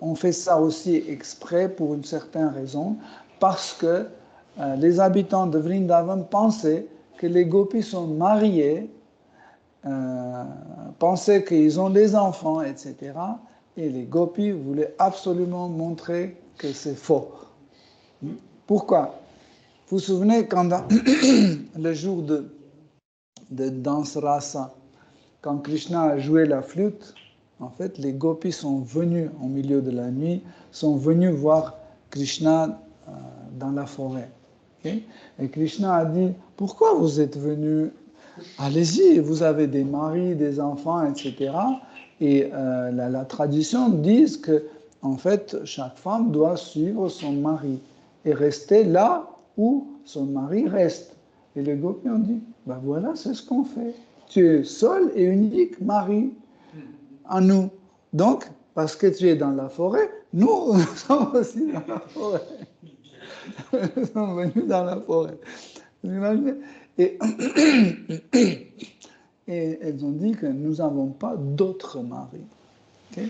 Speaker 2: on fait ça aussi exprès pour une certaine raison, parce que les habitants de Vrindavan pensaient que les gopis sont mariés, pensaient qu'ils ont des enfants, etc. Et les gopis voulaient absolument montrer que c'est faux. Pourquoi? Vous vous souvenez, quand le jour de danse rasa, quand Krishna a joué la flûte, en fait, les gopis sont venus au milieu de la nuit, sont venus voir Krishna dans la forêt. Okay? Et Krishna a dit, pourquoi vous êtes venus? Allez-y, vous avez des maris, des enfants, etc. Et la tradition dit que, en fait, chaque femme doit suivre son mari et rester là où son mari reste. Et les gopis ont dit, ben voilà, c'est ce qu'on fait. Tu es seul et unique mari à nous. Donc, parce que tu es dans la forêt, nous sommes aussi dans la forêt. Nous sommes venus dans la forêt. Vous imaginez? Et elles ont dit que nous n'avons pas d'autres maris. Okay?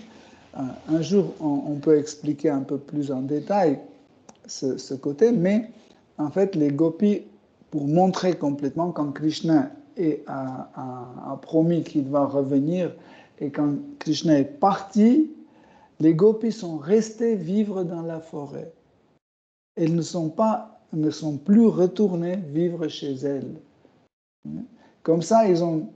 Speaker 2: Un jour, on peut expliquer un peu plus en détail ce côté, mais en fait, les gopis, pour montrer complètement quand Krishna a promis qu'il va revenir et quand Krishna est parti, les gopis sont restés vivre dans la forêt. Elles ne sont plus retournées vivre chez elles. Comme ça, ils ont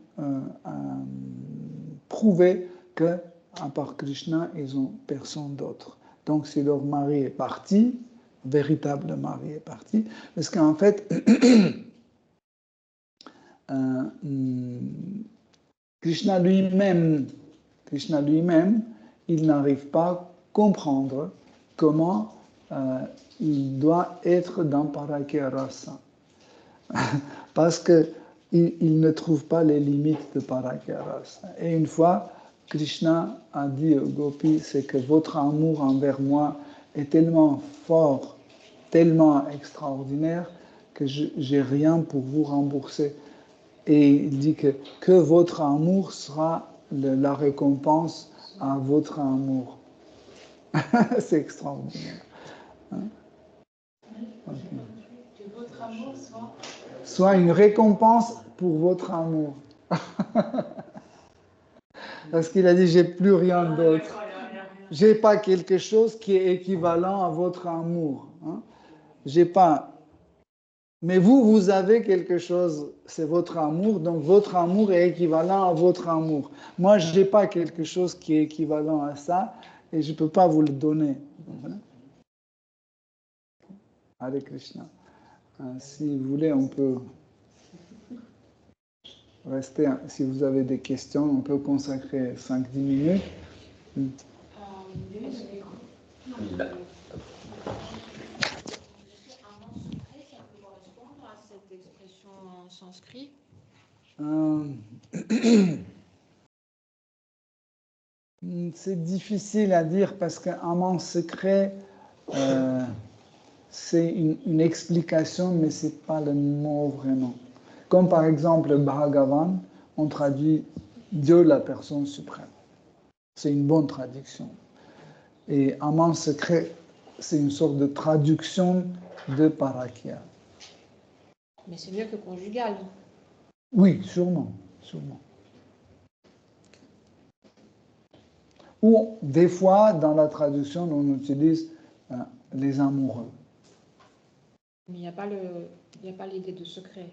Speaker 2: prouvé que, à part Krishna, ils n'ont personne d'autre. Donc, si leur mari est parti, véritable mari est parti, parce qu'en fait, Krishna lui-même, il n'arrive pas à comprendre comment il doit être dans Parakya Rasa. Parce qu'il ne trouve pas les limites de Parakya Rasa. Et une fois, Krishna a dit aux gopis, c'est que votre amour envers moi est tellement fort, tellement extraordinaire, que j'ai rien pour vous rembourser. Et il dit que votre amour sera la récompense à votre amour. C'est extraordinaire. Hein? Okay.
Speaker 4: Que votre amour
Speaker 2: soit une récompense pour votre amour. Parce qu'il a dit, j'ai plus rien d'autre. J'ai pas quelque chose qui est équivalent à votre amour. Hein? J'ai pas. Mais vous avez quelque chose, c'est votre amour, donc votre amour est équivalent à votre amour. Moi, je n'ai pas quelque chose qui est équivalent à ça et je ne peux pas vous le donner. Voilà. Hare Krishna. Si vous voulez, on peut rester. Si vous avez des questions, on peut consacrer 5-10 minutes.
Speaker 4: Sanskrit.
Speaker 2: C'est difficile à dire parce qu'un amant secret, c'est une explication, mais ce n'est pas le mot vraiment. Comme par exemple Bhagavan, on traduit Dieu la personne suprême. C'est une bonne traduction. Et amant secret, c'est une sorte de traduction de Parakya.
Speaker 4: Mais c'est mieux que conjugal.
Speaker 2: Oui, sûrement. Ou des fois, dans la traduction, on utilise les amoureux.
Speaker 4: Mais il n'y a pas l'idée de secret.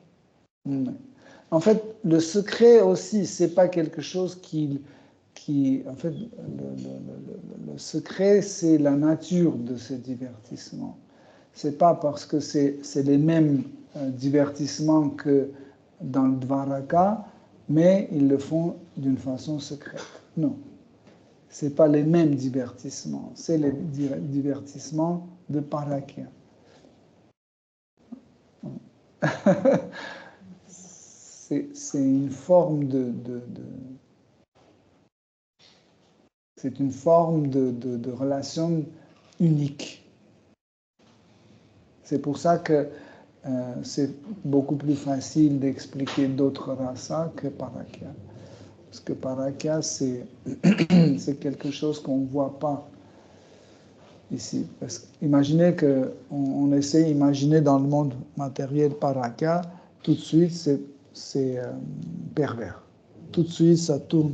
Speaker 2: En fait, le secret aussi, c'est pas quelque chose qui en fait, le secret, c'est la nature de ces divertissements. C'est pas parce que c'est les mêmes divertissements que dans le Dvaraka, mais ils le font d'une façon secrète. Non. C'est pas les mêmes divertissements, c'est les divertissements de Parakya. C'est une forme c'est une forme de relation unique. C'est pour ça que c'est beaucoup plus facile d'expliquer d'autres rasas que Parakya. Parce que Parakya, c'est quelque chose qu'on ne voit pas ici. Parce qu'imaginez qu'on essaie d'imaginer dans le monde matériel Parakya, tout de suite, c'est pervers. Tout de suite, ça tourne.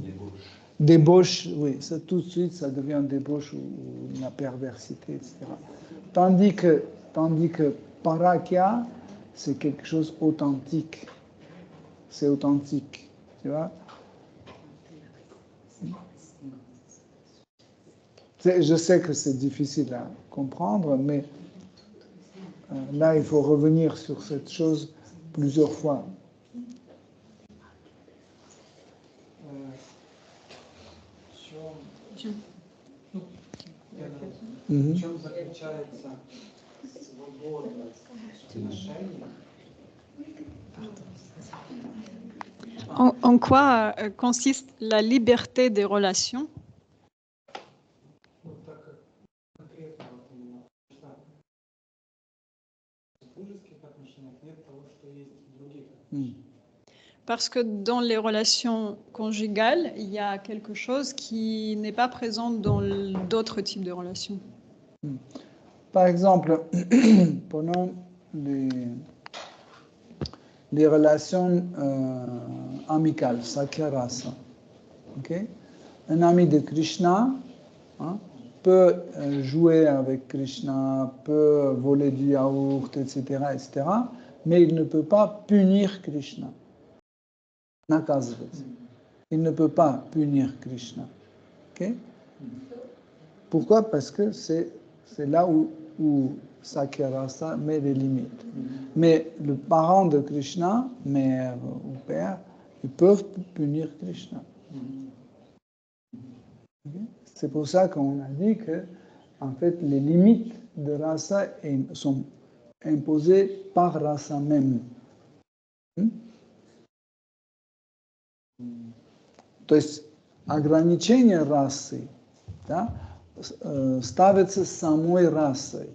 Speaker 2: Débauche, oui, tout de suite, ça devient débauche ou la perversité, etc. Tandis que Parakya, c'est quelque chose d'authentique. C'est authentique, tu vois. Je sais que c'est difficile à comprendre, mais là, il faut revenir sur cette chose plusieurs fois. Mhm.
Speaker 5: En quoi consiste la liberté des relations? Parce que dans les relations conjugales, il y a quelque chose qui n'est pas présent dans d'autres types de relations.
Speaker 2: Par exemple, prenons les relations amicales, Sakya Rasa. Okay? Un ami de Krishna peut jouer avec Krishna, peut voler du yaourt, etc., etc., mais il ne peut pas punir Krishna. Naказvat. Il ne peut pas punir Krishna. Okay? Pourquoi? Parce que c'est là où Sakya Rasa met les limites. Mais le parent de Krishna, mère ou père, ils peuvent punir Krishna. Okay? C'est pour ça qu'on a dit que, en fait, les limites de Rasa sont imposées par Rasa même. То есть ограничение расы, да, ставится самой расой.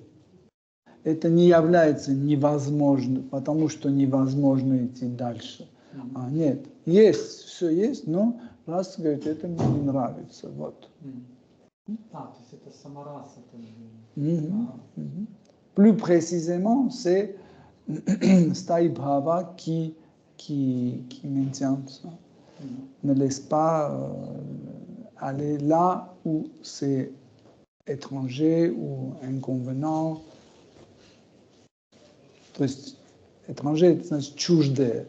Speaker 2: Это не является невозможным, потому что невозможно идти дальше. Нет, есть, все есть, но раса говорит, это мне не нравится. Вот.
Speaker 6: То есть это сама раса.
Speaker 2: Plus précisément, c'est Sthai Bhava qui maintient ça. Ne laisse pas aller là où c'est étranger ou inconvenant. То есть étranger, это значит чуждое.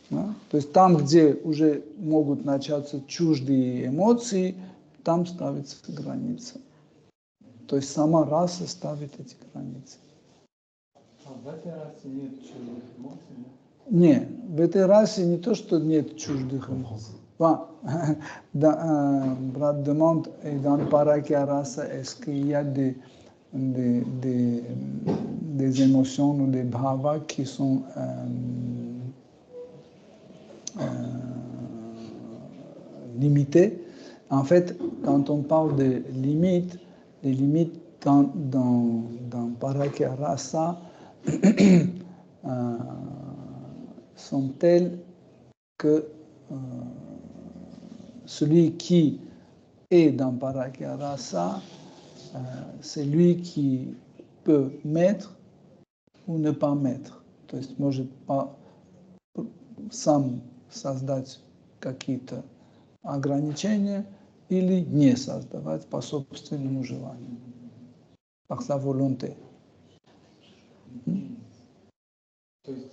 Speaker 2: Да? То есть там, где уже могут начаться чуждые эмоции, там ставится граница. То есть сама раса ставит эти границы.
Speaker 6: А в этой расе нет чуждых эмоций?
Speaker 2: Нет, в этой расе не то, что нет чуждых эмоций. Брат demande, et dans le Parakya Rasa, est-ce qu'il y a des émotions ou des bhavas qui sont limitées? En fait, quand on parle de limites, les limites dans Parakya Rasa sont telles que celui qui est dans Parakya Rasa, c'est lui qui peut mettre ou не pas mettre. То есть может сам создать какие-то ограничения или не создавать по собственному желанию, par sa volonté.
Speaker 6: То есть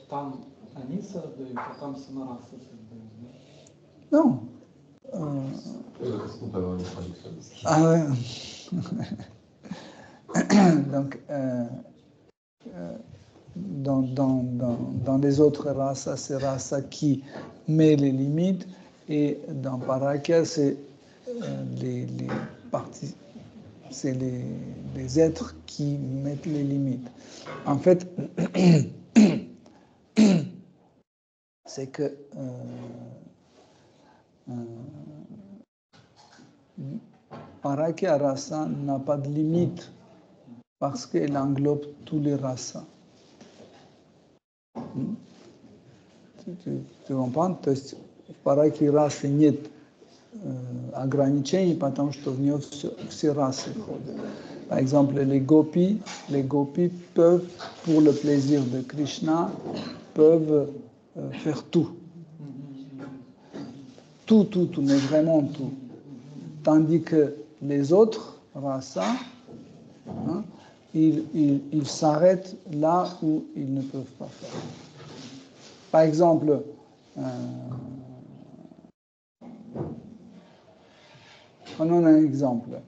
Speaker 6: там они создают, а там сама раса создает, да?
Speaker 2: Non.
Speaker 1: Est-ce qu'on peut avoir une traduction?
Speaker 2: Donc, dans les autres races, c'est rasa qui met les limites, et dans Parakya, c'est les parties, c'est les êtres qui mettent les limites. En fait, c'est que Parakya Rasa n'a pas de limite parce qu'elle englobe tous les rasas. Tu comprends? То есть в Паракья Расы нет ограничений, потому что в нее все расы входят. Par exemple, les gopis peuvent, pour le plaisir de Krishna, peuvent faire tout. Tout, mais vraiment tout. Tandis que les autres rasas, ils s'arrêtent là où ils ne peuvent pas faire. Par exemple, prenons un exemple.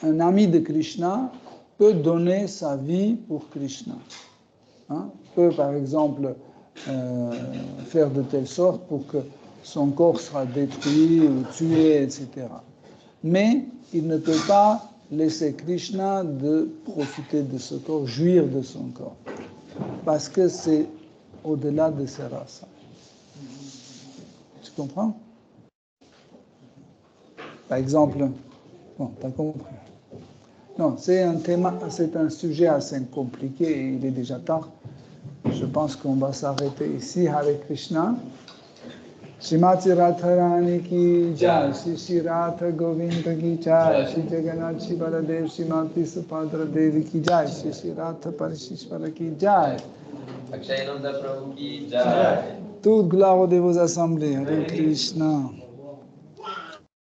Speaker 2: Un ami de Krishna peut donner sa vie pour Krishna. Peut, par exemple, faire de telle sorte pour que son corps sera détruit ou tué, etc. Mais il ne peut pas laisser Krishna de profiter de ce corps, jouir de son corps, parce que c'est au-delà de ses races. Tu comprends? Par exemple, bon, tu as compris. Non, c'est un sujet assez compliqué et il est déjà tard. Je pense qu'on va s'arrêter ici. Hare Krishna. Shrimati Radharani ki jai, Shri Radha Govinda ki jai, Shri Jagannath Shri Baladev, Shrimati Subhadra Devi ki jai, Shri Radha Parishishvara ki jai.
Speaker 1: Akshayananda Prabhu ki jai.
Speaker 2: Toute gloire de vos assemblées. Hare Krishna.